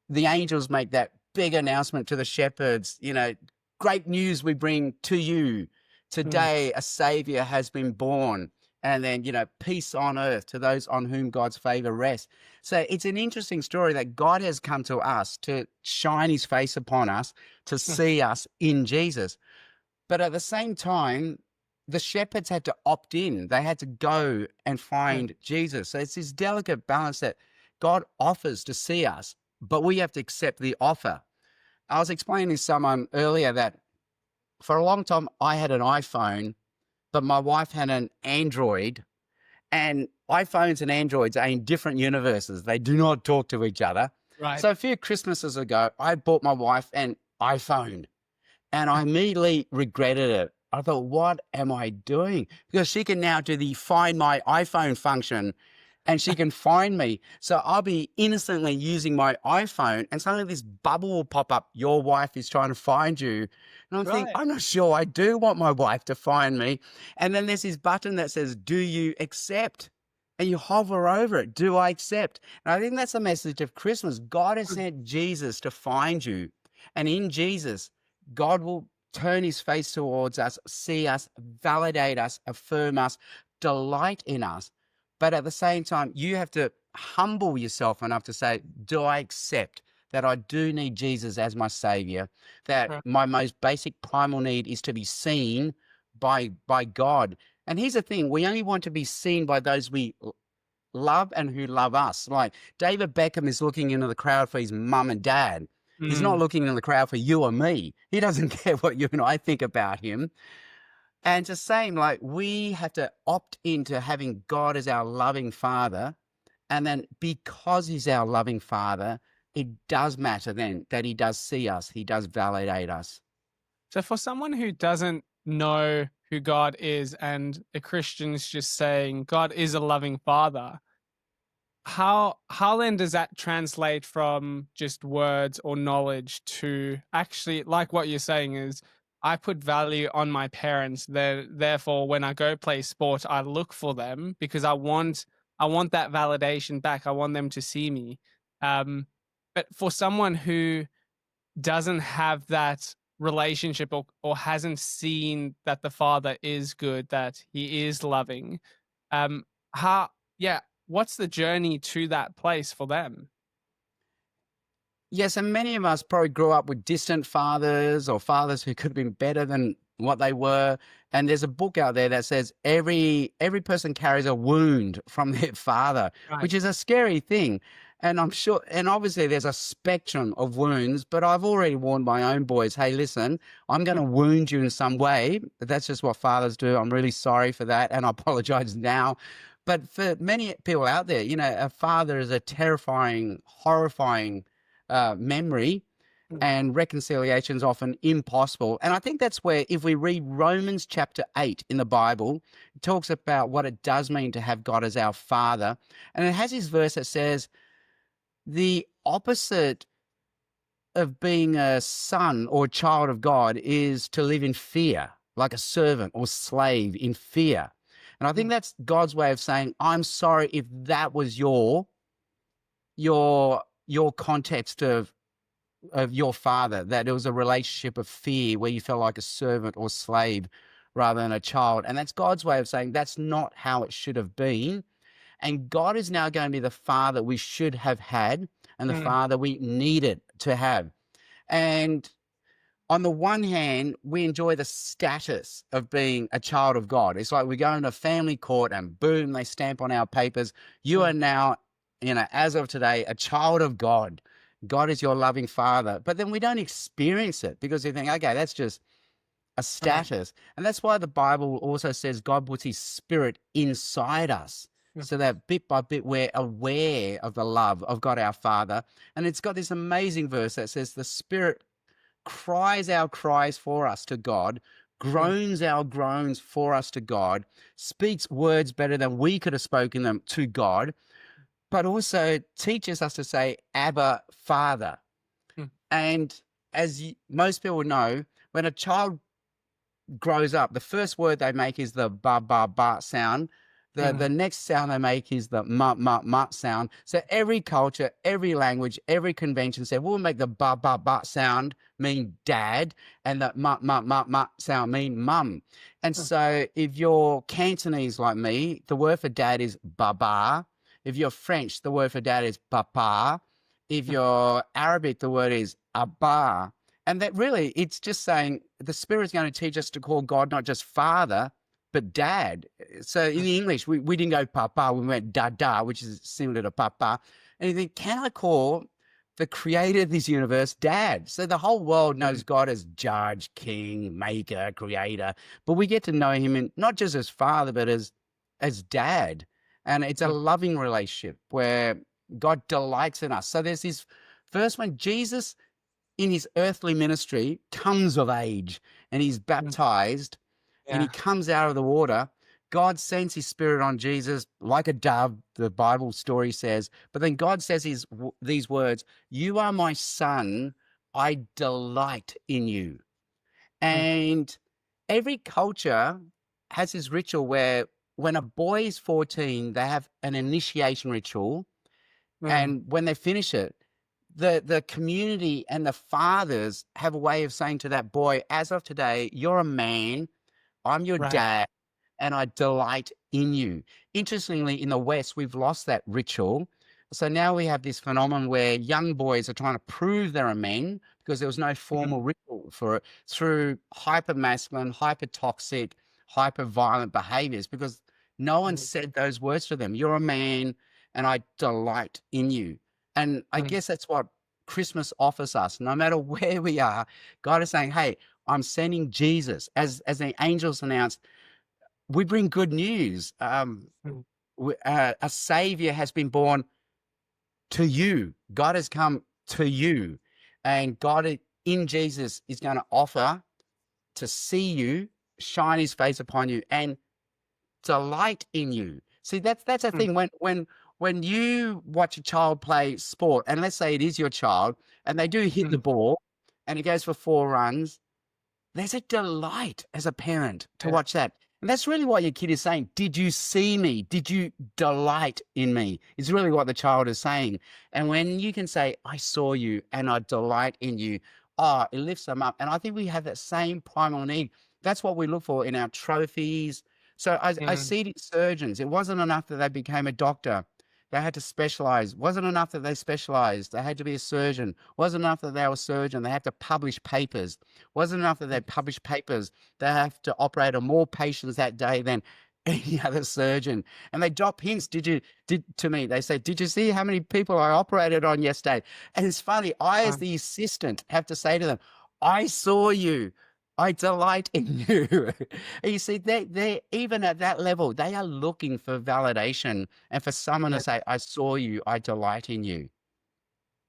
Speaker 1: the angels make that big announcement to the shepherds, you know, great news we bring to you. Today, a savior has been born. And then, you know, peace on earth to those on whom God's favor rests. So it's an interesting story that God has come to us to shine his face upon us, to see us in Jesus. But at the same time, the shepherds had to opt in. They had to go and find Jesus. So it's this delicate balance that God offers to see us, but we have to accept the offer. I was explaining to someone earlier that for a long time, I had an iPhone, but my wife had an Android, and iPhones and Androids are in different universes. They do not talk to each other.
Speaker 2: Right.
Speaker 1: So a few Christmases ago, I bought my wife an iPhone, and I immediately regretted it. I thought, what am I doing? Because she can now do the Find My iPhone function, and she can find me. So I'll be innocently using my iPhone, and suddenly this bubble will pop up. Your wife is trying to find you. And I'm thinking, I'm not sure I do want my wife to find me. And then there's this button that says, do you accept? And you hover over it. Do I accept? And I think that's the message of Christmas. God has sent Jesus to find you. And in Jesus, God will turn his face towards us, see us, validate us, affirm us, delight in us. But at the same time, you have to humble yourself enough to say, do I accept that I do need Jesus as my savior, that
Speaker 2: Right.
Speaker 1: my most basic primal need is to be seen by God. And here's the thing, we only want to be seen by those we love and who love us. Like David Beckham is looking into the crowd for his mum and dad. He's not
Speaker 2: Mm.
Speaker 1: looking in the crowd for you or me. He doesn't care what you and I think about him. And it's the same, like we have to opt into having God as our loving father. And then because he's our loving father, it does matter then that he does see us. He does validate us.
Speaker 2: So for someone who doesn't know who God is and a Christian is just saying God is a loving father, how then does that translate from just words or knowledge to actually, like what you're saying is, I put value on my parents, therefore when I go play sport I look for them because I want that validation back. I want them to see me. But for someone who doesn't have that relationship or hasn't seen that the father is good, that he is loving, um how yeah, what's the journey to that place for them?
Speaker 1: Yes, and many of us probably grew up with distant fathers or fathers who could have been better than what they were. And there's a book out there that says every person carries a wound from their father,
Speaker 2: Right.
Speaker 1: which is a scary thing. And I'm sure, and obviously there's a spectrum of wounds, but I've already warned my own boys, hey, listen, I'm going to wound you in some way. That's just what fathers do. I'm really sorry for that. And I apologize now. But for many people out there, a father is a terrifying, horrifying memory,
Speaker 2: Mm.
Speaker 1: and reconciliation is often impossible. And I think that's where, if we read Romans chapter 8 in the Bible, it talks about what it does mean to have God as our Father. And it has this verse that says, the opposite of being a son or child of God is to live in fear, like a servant or slave in fear. And I think
Speaker 2: Mm.
Speaker 1: that's God's way of saying, I'm sorry if that was your context of your father, that it was a relationship of fear where you felt like a servant or slave rather than a child. And that's God's way of saying that's not how it should have been. And God is now going to be the father we should have had and the
Speaker 2: Mm.
Speaker 1: father we needed to have. And on the one hand, we enjoy the status of being a child of God. It's like we go into family court and boom, they stamp on our papers. You are
Speaker 2: Mm.
Speaker 1: now, as of today, a child of God. God is your loving father. But then we don't experience it because we think, okay, that's just a
Speaker 2: Right.
Speaker 1: status. And that's why the Bible also says God puts his spirit inside us
Speaker 2: Mm.
Speaker 1: so that bit by bit we're aware of the love of God our Father. And it's got this amazing verse that says the Spirit cries our cries for us to God,
Speaker 2: Mm.
Speaker 1: groans our groans for us to God, speaks words better than we could have spoken them to God, but also teaches us to say, Abba, Father.
Speaker 2: Mm.
Speaker 1: And as most people know, when a child grows up, the first word they make is the ba ba ba sound. The
Speaker 2: Mm.
Speaker 1: next sound they make is the ma ma ma sound. So every culture, every language, every convention said we'll make the ba ba ba sound mean dad and the ma ma ma ma sound mean mum. And
Speaker 2: Mm.
Speaker 1: so if you're Cantonese like me, the word for dad is baba. If you're French, the word for dad is papa. If
Speaker 2: Mm.
Speaker 1: you're Arabic, the word is abba. And that really, it's just saying the Spirit's going to teach us to call God not just Father, but Dad. So in
Speaker 2: Mm.
Speaker 1: the English, we didn't go Papa, we went Dada, which is similar to Papa. And you think, can I call the creator of this universe Dad? So the whole world
Speaker 2: Mm.
Speaker 1: knows God as Judge, King, Maker, Creator, but we get to know him in not just as Father, but as Dad. And it's a
Speaker 2: Mm.
Speaker 1: loving relationship where God delights in us. So there's this verse when Jesus in his earthly ministry comes of age and he's
Speaker 2: Mm.
Speaker 1: baptized and he
Speaker 2: Yeah.
Speaker 1: comes out of the water. God sends his spirit on Jesus like a dove, the Bible story says. But then God says these words, you are my son, I delight in you.
Speaker 2: Mm.
Speaker 1: And every culture has this ritual where when a boy is 14, they have an initiation ritual.
Speaker 2: Mm.
Speaker 1: And when they finish it, the community and the fathers have a way of saying to that boy, as of today, you're a man, I'm your
Speaker 2: Right.
Speaker 1: dad, and I delight in you. Interestingly, in the West, we've lost that ritual. So now we have this phenomenon where young boys are trying to prove they're a man because there was no formal ritual for it through hyper masculine, hyper toxic, hyper violent behaviors because no one said those words to them. You're a man and I delight in you. And I guess that's what Christmas offers us. No matter where we are, God is saying, hey, I'm sending Jesus. As the angels announced, we bring good news. A savior has been born to you. God has come to you. And God in Jesus is going to offer to see you, shine his face upon you, and delight in you. See, that's a thing. When you watch a child play sport, and let's say it is your child, and they do hit the ball and it goes for 4 runs, there's a delight as a parent to watch that. And that's really what your kid is saying. Did you see me? Did you delight in me? Is really what the child is saying. And when you can say, I saw you and I delight in you, it lifts them up. And I think we have that same primal need. That's what we look for in our trophies. So I see it in surgeons. It wasn't enough that they became a doctor. They had to specialize. Wasn't enough that they specialized. They had to be a surgeon. Wasn't enough that they were a surgeon. They had to publish papers. Wasn't enough that they published papers. They have to operate on more patients that day than any other surgeon. And they drop hints. To me, they say, did you see how many people I operated on yesterday? And it's funny. I, as the assistant, have to say to them, I saw you. I delight in you. And you see, they even at that level, they are looking for validation and for someone to say, I saw you, I delight in you.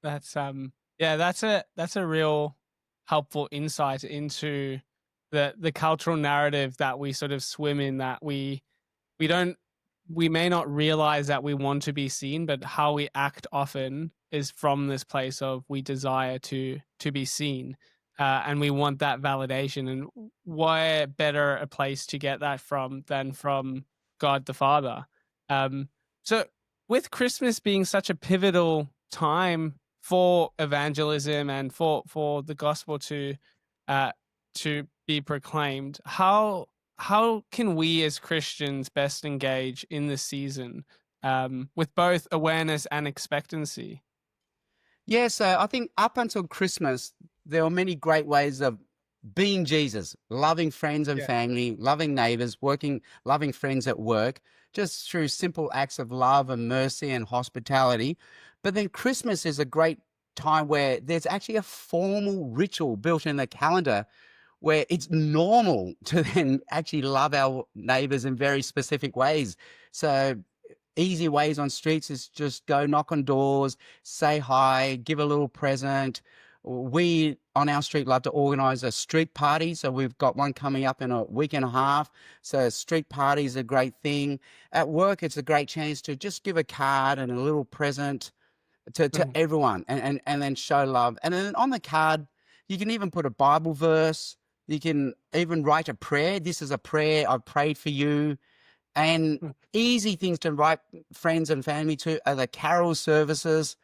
Speaker 2: That's that's a real helpful insight into the cultural narrative that we sort of swim in, that we may not realize that we want to be seen, but how we act often is from this place of we desire to be seen. And we want that validation. And why better a place to get that from than from God the Father? So with Christmas being such a pivotal time for evangelism and for the gospel to be proclaimed, how can we as Christians best engage in this season with both awareness and expectancy?
Speaker 1: Yeah, so I think up until Christmas, there were many great ways of being Jesus, loving friends and family, loving neighbors, loving friends at work, just through simple acts of love and mercy and hospitality. But then Christmas is a great time where there's actually a formal ritual built in the calendar where it's normal to then actually love our neighbors in very specific ways. So easy ways on streets is just go knock on doors, say hi, give a little present. We on our street love to organise a street party. So we've got one coming up in a week and a half. So street party is a great thing. At work, it's a great chance to just give a card and a little present to everyone and then show love. And then on the card, you can even put a Bible verse. You can even write a prayer. This is a prayer. I've prayed for you. And easy things to invite friends and family to are the carol services,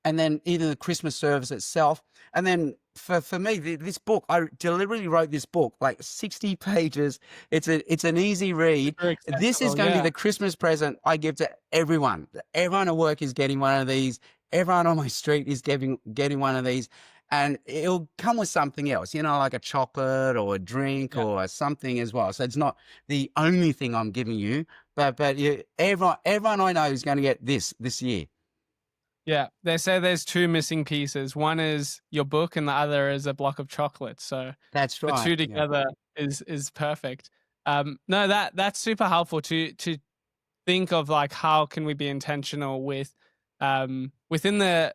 Speaker 1: and then either the Christmas service itself. And then for me, this book, I deliberately wrote this book, like 60 pages. It's an easy read. This is going to be the Christmas present I give to everyone. Everyone at work is getting one of these. Everyone on my street is getting one of these. And it'll come with something else, like a chocolate or a drink or something as well. So it's not the only thing I'm giving you, but everyone I know is going to get this year.
Speaker 2: Yeah, they say there's 2 missing pieces. One is your book, and the other is a block of chocolate. So
Speaker 1: that's right.
Speaker 2: The 2 together is perfect. No, that's super helpful to think of, like, how can we be intentional with within the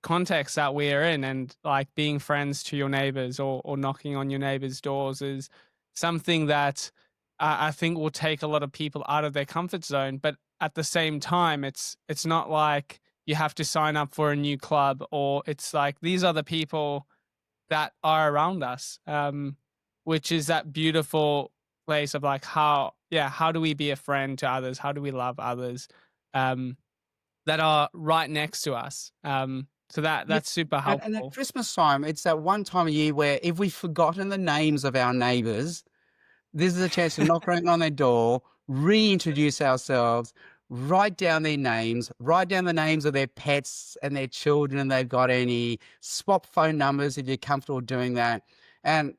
Speaker 2: context that we are in, and like being friends to your neighbors or knocking on your neighbors' doors is something that I think will take a lot of people out of their comfort zone. But at the same time, it's not like you have to sign up for a new club, or it's like these are the people that are around us, which is that beautiful place of like how do we be a friend to others? How do we love others that are right next to us? So that's super helpful.
Speaker 1: And at Christmas time, it's that one time of year where if we've forgotten the names of our neighbors, this is a chance to knock on their door, reintroduce ourselves, write down their names, write down the names of their pets and their children if they've got any, swap phone numbers if you're comfortable doing that. And,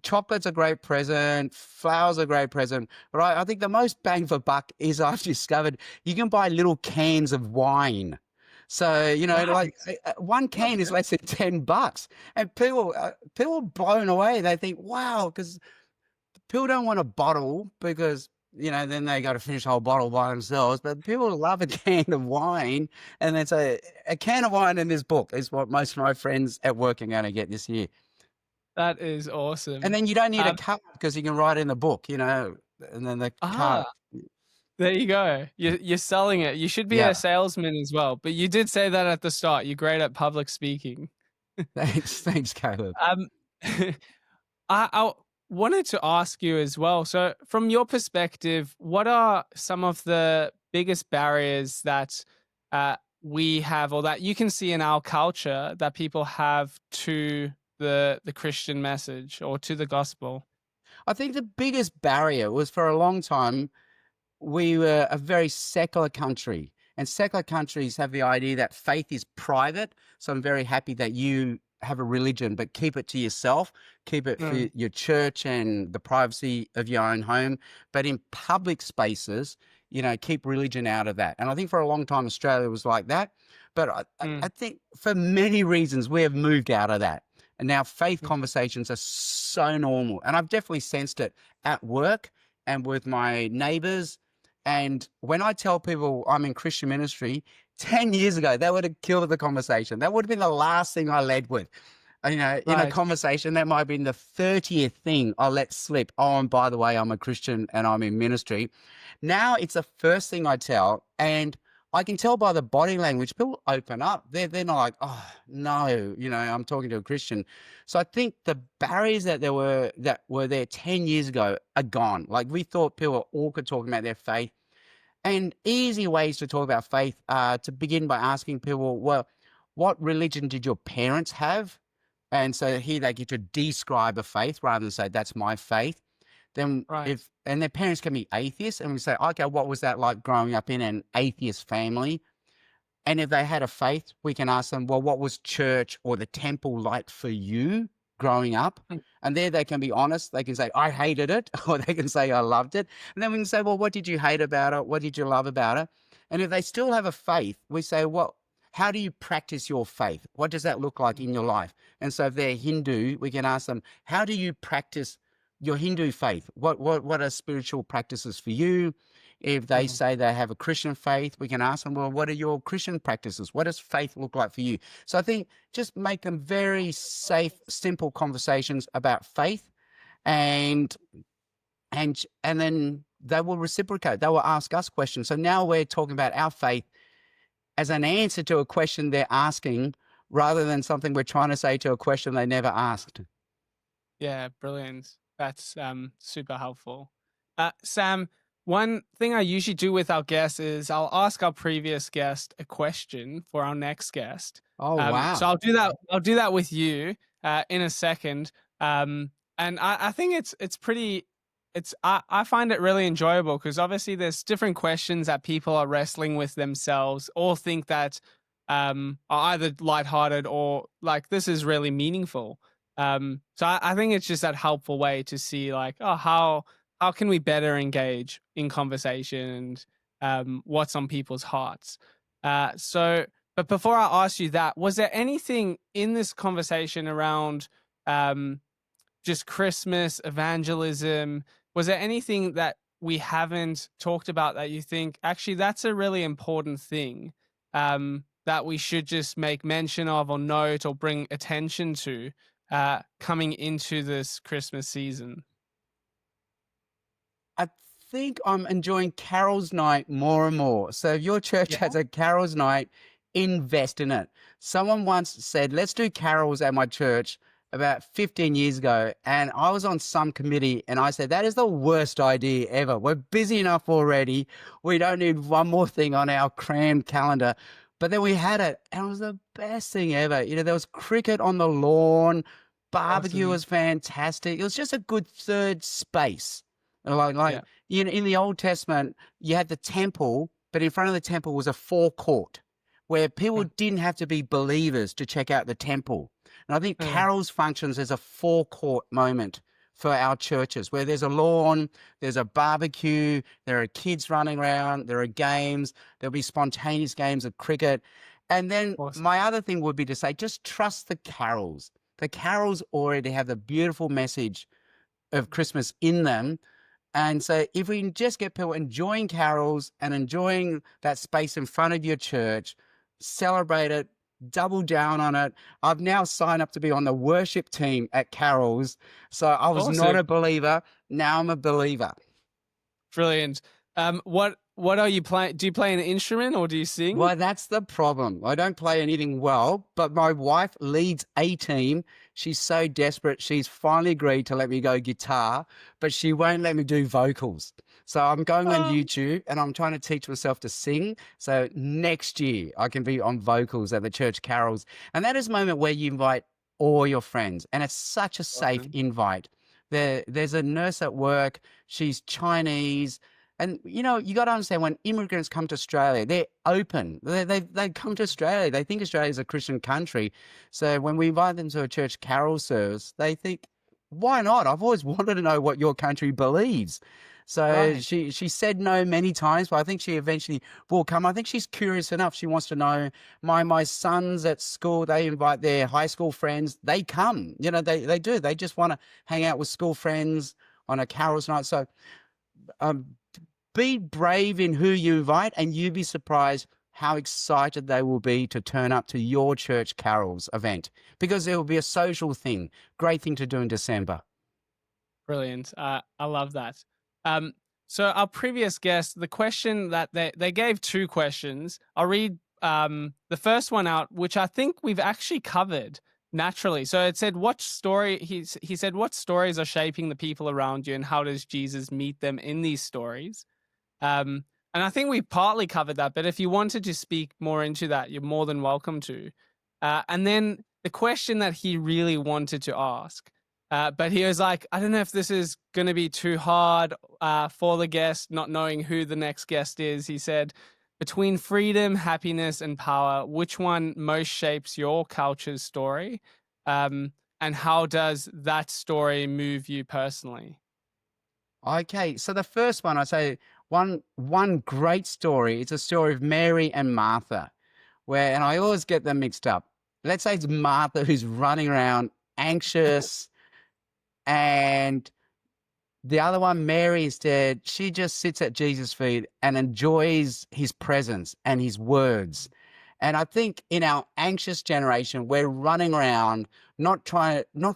Speaker 1: chocolate's a great present, flowers are a great present, but I think the most bang for buck is I've discovered you can buy little cans of wine. So,
Speaker 2: Right.
Speaker 1: one can is less than $10. And people are blown away. They think, wow, because people don't want a bottle because then they got to finish the whole bottle by themselves. But people love a can of wine, and it's a can of wine in this book is what most of my friends at work are going to get this year.
Speaker 2: That is
Speaker 1: And
Speaker 2: awesome.
Speaker 1: then you don't need a
Speaker 2: Um,
Speaker 1: cup because you can write in the book, and then the
Speaker 2: ah,
Speaker 1: card.
Speaker 2: there you go. You're selling it. You should be a
Speaker 1: Yeah,
Speaker 2: salesman as well. But you did say that at the start. You're great at public speaking.
Speaker 1: thanks, Caleb.
Speaker 2: Um, I wanted to ask you as well. So, from your perspective, what are some of the biggest barriers that we have, or that you can see in our culture, that people have to the Christian message or to the gospel?
Speaker 1: I think the biggest barrier was for a long time we were a very secular country, and secular countries have the idea that faith is private. So I'm very happy that you have a religion, but keep it to yourself, keep it for
Speaker 2: Mm,
Speaker 1: your church and the privacy of your own home. But in public spaces, keep religion out of that. And I think for a long time, Australia was like that. But I
Speaker 2: mm,
Speaker 1: think for many reasons, we have moved out of that. And now faith
Speaker 2: mm.
Speaker 1: conversations are so normal. And I've definitely sensed it at work and with my neighbors. And when I tell people I'm in Christian ministry, 10 years ago, that would have killed the conversation. That would have been the last thing I led with. In a
Speaker 2: Right.
Speaker 1: conversation, that might have been the 30th thing I let slip. Oh, and by the way, I'm a Christian and I'm in ministry. Now it's the first thing I tell. And I can tell by the body language, people open up. They're not like, oh, no, I'm talking to a Christian. So I think the barriers that were there 10 years ago are gone. Like we thought people were awkward talking about their faith. And easy ways to talk about faith are to begin by asking people, well, what religion did your parents have? And so here they get to describe a faith rather than say, that's my faith. Then
Speaker 2: Right.
Speaker 1: and their parents can be atheists, and we say, okay, what was that like growing up in an atheist family? And if they had a faith, we can ask them, well, what was church or the temple like for you growing up?
Speaker 2: Mm,
Speaker 1: And there they can be honest. They can say, I hated it, or they can say, I loved it. And then we can say, well, what did you hate about it? What did you love about it? And if they still have a faith, we say, well, how do you practice your faith? What does that look like in your life? And so if they're Hindu, we can ask them, how do you practice your Hindu faith? What are spiritual practices for you? If they
Speaker 2: mm.
Speaker 1: say they have a Christian faith, we can ask them, well, what are your Christian practices? What does faith look like for you? So I think just make them very safe, simple conversations about faith, and and then they will reciprocate. They will ask us questions. So now we're talking about our faith as an answer to a question they're asking, rather than something we're trying to say to a question they never asked.
Speaker 2: Yeah, brilliant. That's super helpful. Sam, one thing I usually do with our guests is I'll ask our previous guest a question for our next guest.
Speaker 1: Oh,
Speaker 2: So
Speaker 1: wow.
Speaker 2: I'll do that. I'll do that with you in a second. And I think it's pretty. I find it really enjoyable because obviously there's different questions that people are wrestling with themselves, or think that are either lighthearted or like this is really meaningful. So I think it's just that helpful way to see like, oh, how can we better engage in conversation and what's on people's hearts. But before I ask you that, was there anything in this conversation around um, just Christmas, evangelism? Was there anything that we haven't talked about that you think actually that's a really important thing that we should just make mention of or note or bring attention to coming into this Christmas season?
Speaker 1: I think I'm enjoying Carol's Night more and more. So if your church
Speaker 2: Yeah.
Speaker 1: has a Carol's Night, invest in it. Someone once said, let's do carols at my church about 15 years ago. And I was on some committee and I said, that is the worst idea ever. We're busy enough already. We don't need one more thing on our crammed calendar. But then we had it and it was the best thing ever. There was cricket on the lawn, barbecue
Speaker 2: Awesome.
Speaker 1: was fantastic. It was just a good third space.
Speaker 2: Yeah.
Speaker 1: In the Old Testament, you had the temple, but in front of the temple was a forecourt where people
Speaker 2: Mm.
Speaker 1: didn't have to be believers to check out the temple. And I think
Speaker 2: Mm.
Speaker 1: carols functions as a forecourt moment for our churches, where there's a lawn, there's a barbecue, there are kids running around, there are games, there'll be spontaneous games of cricket. And then
Speaker 2: Awesome.
Speaker 1: my other thing would be to say, just trust the carols. The carols already have the beautiful message of Christmas in them. And so if we can just get people enjoying carols and enjoying that space in front of your church, celebrate it, double down on it. I've now signed up to be on the worship team at carols. So I was not
Speaker 2: Awesome.
Speaker 1: a believer. Now I'm a believer.
Speaker 2: Brilliant. What are you playing? Do you play an instrument or do you sing?
Speaker 1: Well, that's the problem. I don't play anything well, but my wife leads a team. She's so desperate. She's finally agreed to let me go guitar, but she won't let me do vocals. So I'm going on YouTube and I'm trying to teach myself to sing. So next year I can be on vocals at the church carols. And that is a moment where you invite all your friends. And it's such a safe
Speaker 2: Awesome.
Speaker 1: invite. There's a nurse at work. She's Chinese. And, you got to understand, when immigrants come to Australia, they're open. They come to Australia. They think Australia is a Christian country. So when we invite them to a church carol service, they think, why not? I've always wanted to know what your country believes. So
Speaker 2: Right.
Speaker 1: she said no many times, but I think she eventually will come. I think she's curious enough. She wants to know. My sons at school, they invite their high school friends. They come. They do. They just want to hang out with school friends on a carols night. So be brave in who you invite, and you'd be surprised how excited they will be to turn up to your church carols event, because it will be a social thing. Great thing to do in December.
Speaker 2: Brilliant. I love that. So our previous guest, the question that they gave two questions. I'll read the first one out, which I think we've actually covered naturally. So it said, what story, he said, what stories are shaping the people around you and how does Jesus meet them in these stories? And I think we partly covered that, but if you wanted to speak more into that, you're more than welcome to. And then the question that he really wanted to ask, but he was like, I don't know if this is going to be too hard for the guest, not knowing who the next guest is. He said, between freedom, happiness, and power, which one most shapes your culture's story? And how does that story move you personally?
Speaker 1: Okay, so the first one, I say one great story. It's a story of Mary and Martha, and I always get them mixed up. Let's say it's Martha who's running around anxious, and the other one, Mary, instead, she just sits at Jesus' feet and enjoys his presence and his words. And I think in our anxious generation, we're running around, not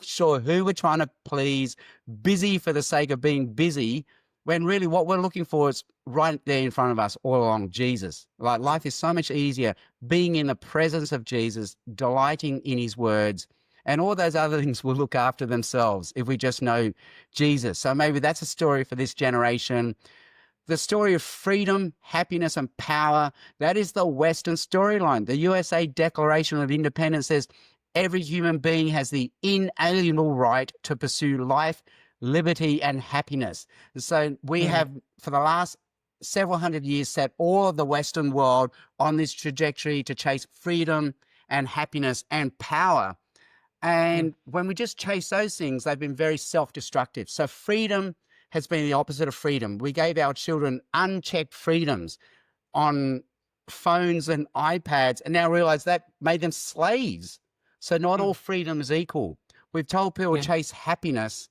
Speaker 1: sure who we're trying to please, busy for the sake of being busy, when really what we're looking for is right there in front of us all along, Jesus. Like, life is so much easier being in the presence of Jesus, delighting in his words, and all those other things will look after themselves if we just know Jesus. So maybe that's a story for this generation. The story of freedom, happiness, and power, that is the Western storyline. The USA Declaration of Independence says every human being has the inalienable right to pursue life, liberty, and happiness. So we have, for the last several hundred years, set all of the Western world on this trajectory to chase freedom and happiness and power. And when we just chase those things, they've been very self-destructive. So freedom has been the opposite of freedom. We gave our children unchecked freedoms on phones and iPads, and now realize that made them slaves. So not all freedom is equal. We've told people to chase happiness,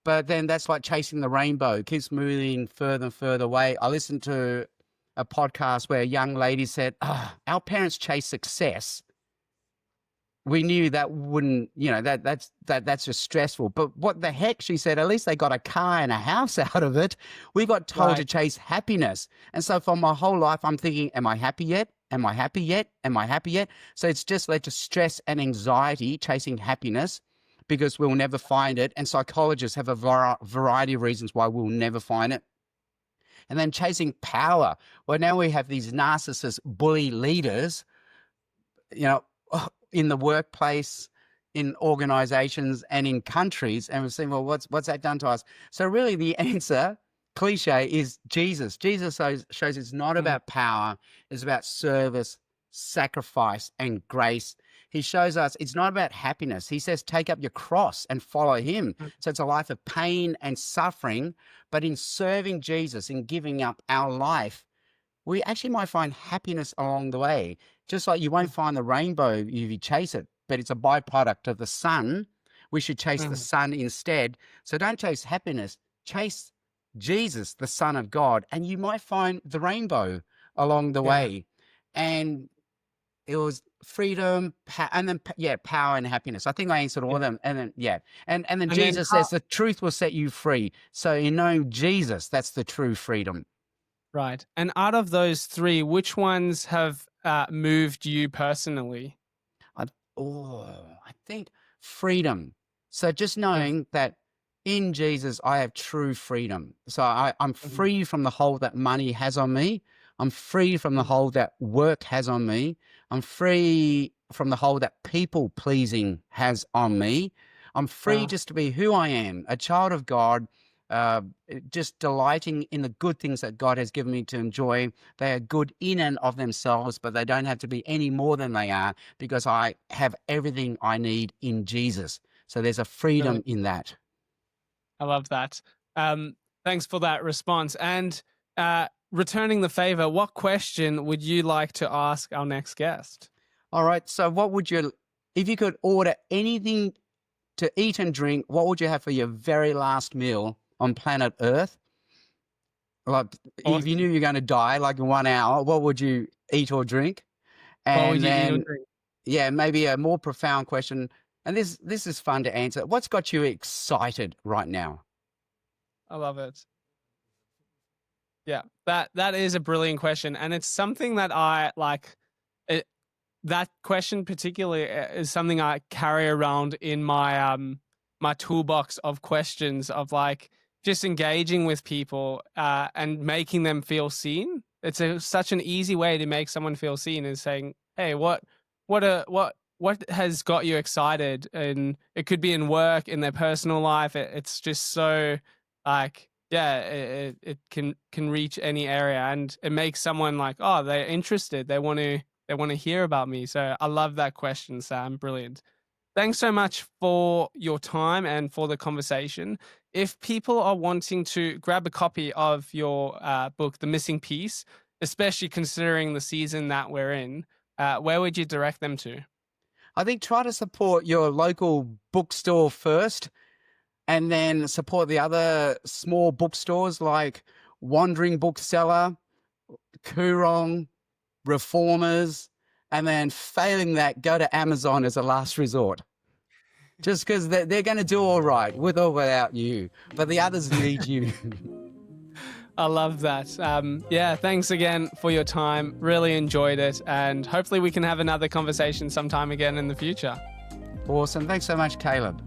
Speaker 1: but then that's like chasing the rainbow. It keeps moving further and further away. I listened to a podcast where a young lady said, our parents chase success. We knew that wouldn't, that's just stressful. But what the heck, she said, at least they got a car and a house out of it. We got told to chase happiness. And so for my whole life, I'm thinking, am I happy yet? Am I happy yet? Am I happy yet? So it's just led to stress and anxiety chasing happiness, because we'll never find it. And psychologists have a variety of reasons why we'll never find it. And then chasing power. Well, now we have these narcissist bully leaders, in the workplace, in organizations, and in countries. And we're saying, well, what's that done to us? So really the answer cliche is Jesus. Jesus shows it's not about power, it's about service, sacrifice, and grace. He shows us it's not about happiness. He says, take up your cross and follow him. So it's a life of pain and suffering, but in serving Jesus, in giving up our life, we actually might find happiness along the way. Just like you won't find the rainbow if you chase it, but it's a byproduct of the sun. We should chase the sun instead. So don't chase happiness, chase Jesus, the Son of God, and you might find the rainbow along the way. And it was freedom, and then power and happiness. I think I answered all of them. And then and then Jesus says the truth will set you free. So you know Jesus, that's the true freedom.
Speaker 2: Right. And out of those three, which ones have moved you personally?
Speaker 1: I think freedom. So just knowing that in Jesus, I have true freedom. So I'm free from the hold that money has on me. I'm free from the hold that work has on me. I'm free from the hold that people pleasing has on me. I'm free just to be who I am, a child of God, just delighting in the good things that God has given me to enjoy. They are good in and of themselves, but they don't have to be any more than they are because I have everything I need in Jesus. So there's a freedom in that.
Speaker 2: I love that. Thanks for that response. And returning the favor, what question would you like to ask our next guest?
Speaker 1: All right. So if you could order anything to eat and drink, what would you have for your very last meal on planet Earth? Like, if you knew you're going to die, like in 1 hour, what would you eat or drink? And
Speaker 2: what would you eat or drink?
Speaker 1: Yeah, maybe a more profound question. And this is fun to answer. What's got you excited right now?
Speaker 2: I love it. Yeah, that is a brilliant question. And it's something that I like. That question particularly is something I carry around in my my toolbox of questions of like just engaging with people and making them feel seen. It's such an easy way to make someone feel seen is saying, "Hey, what has got you excited?" And it could be in work, in their personal life. It's just so like it can reach any area, and it makes someone like, oh, they're interested. They want to hear about me. So I love that question, Sam. Brilliant. Thanks so much for your time and for the conversation. If people are wanting to grab a copy of your book, The Missing Piece, especially considering the season that we're in, where would you direct them to?
Speaker 1: I think try to support your local bookstore first, and then support the other small bookstores like Wandering Bookseller, Koorong, Reformers, and then failing that, go to Amazon as a last resort. Just because they're going to do all right with or without you, but the others need you.
Speaker 2: I love that. Thanks again for your time. Really enjoyed it. And hopefully we can have another conversation sometime again in the future.
Speaker 1: Awesome. Thanks so much, Caleb.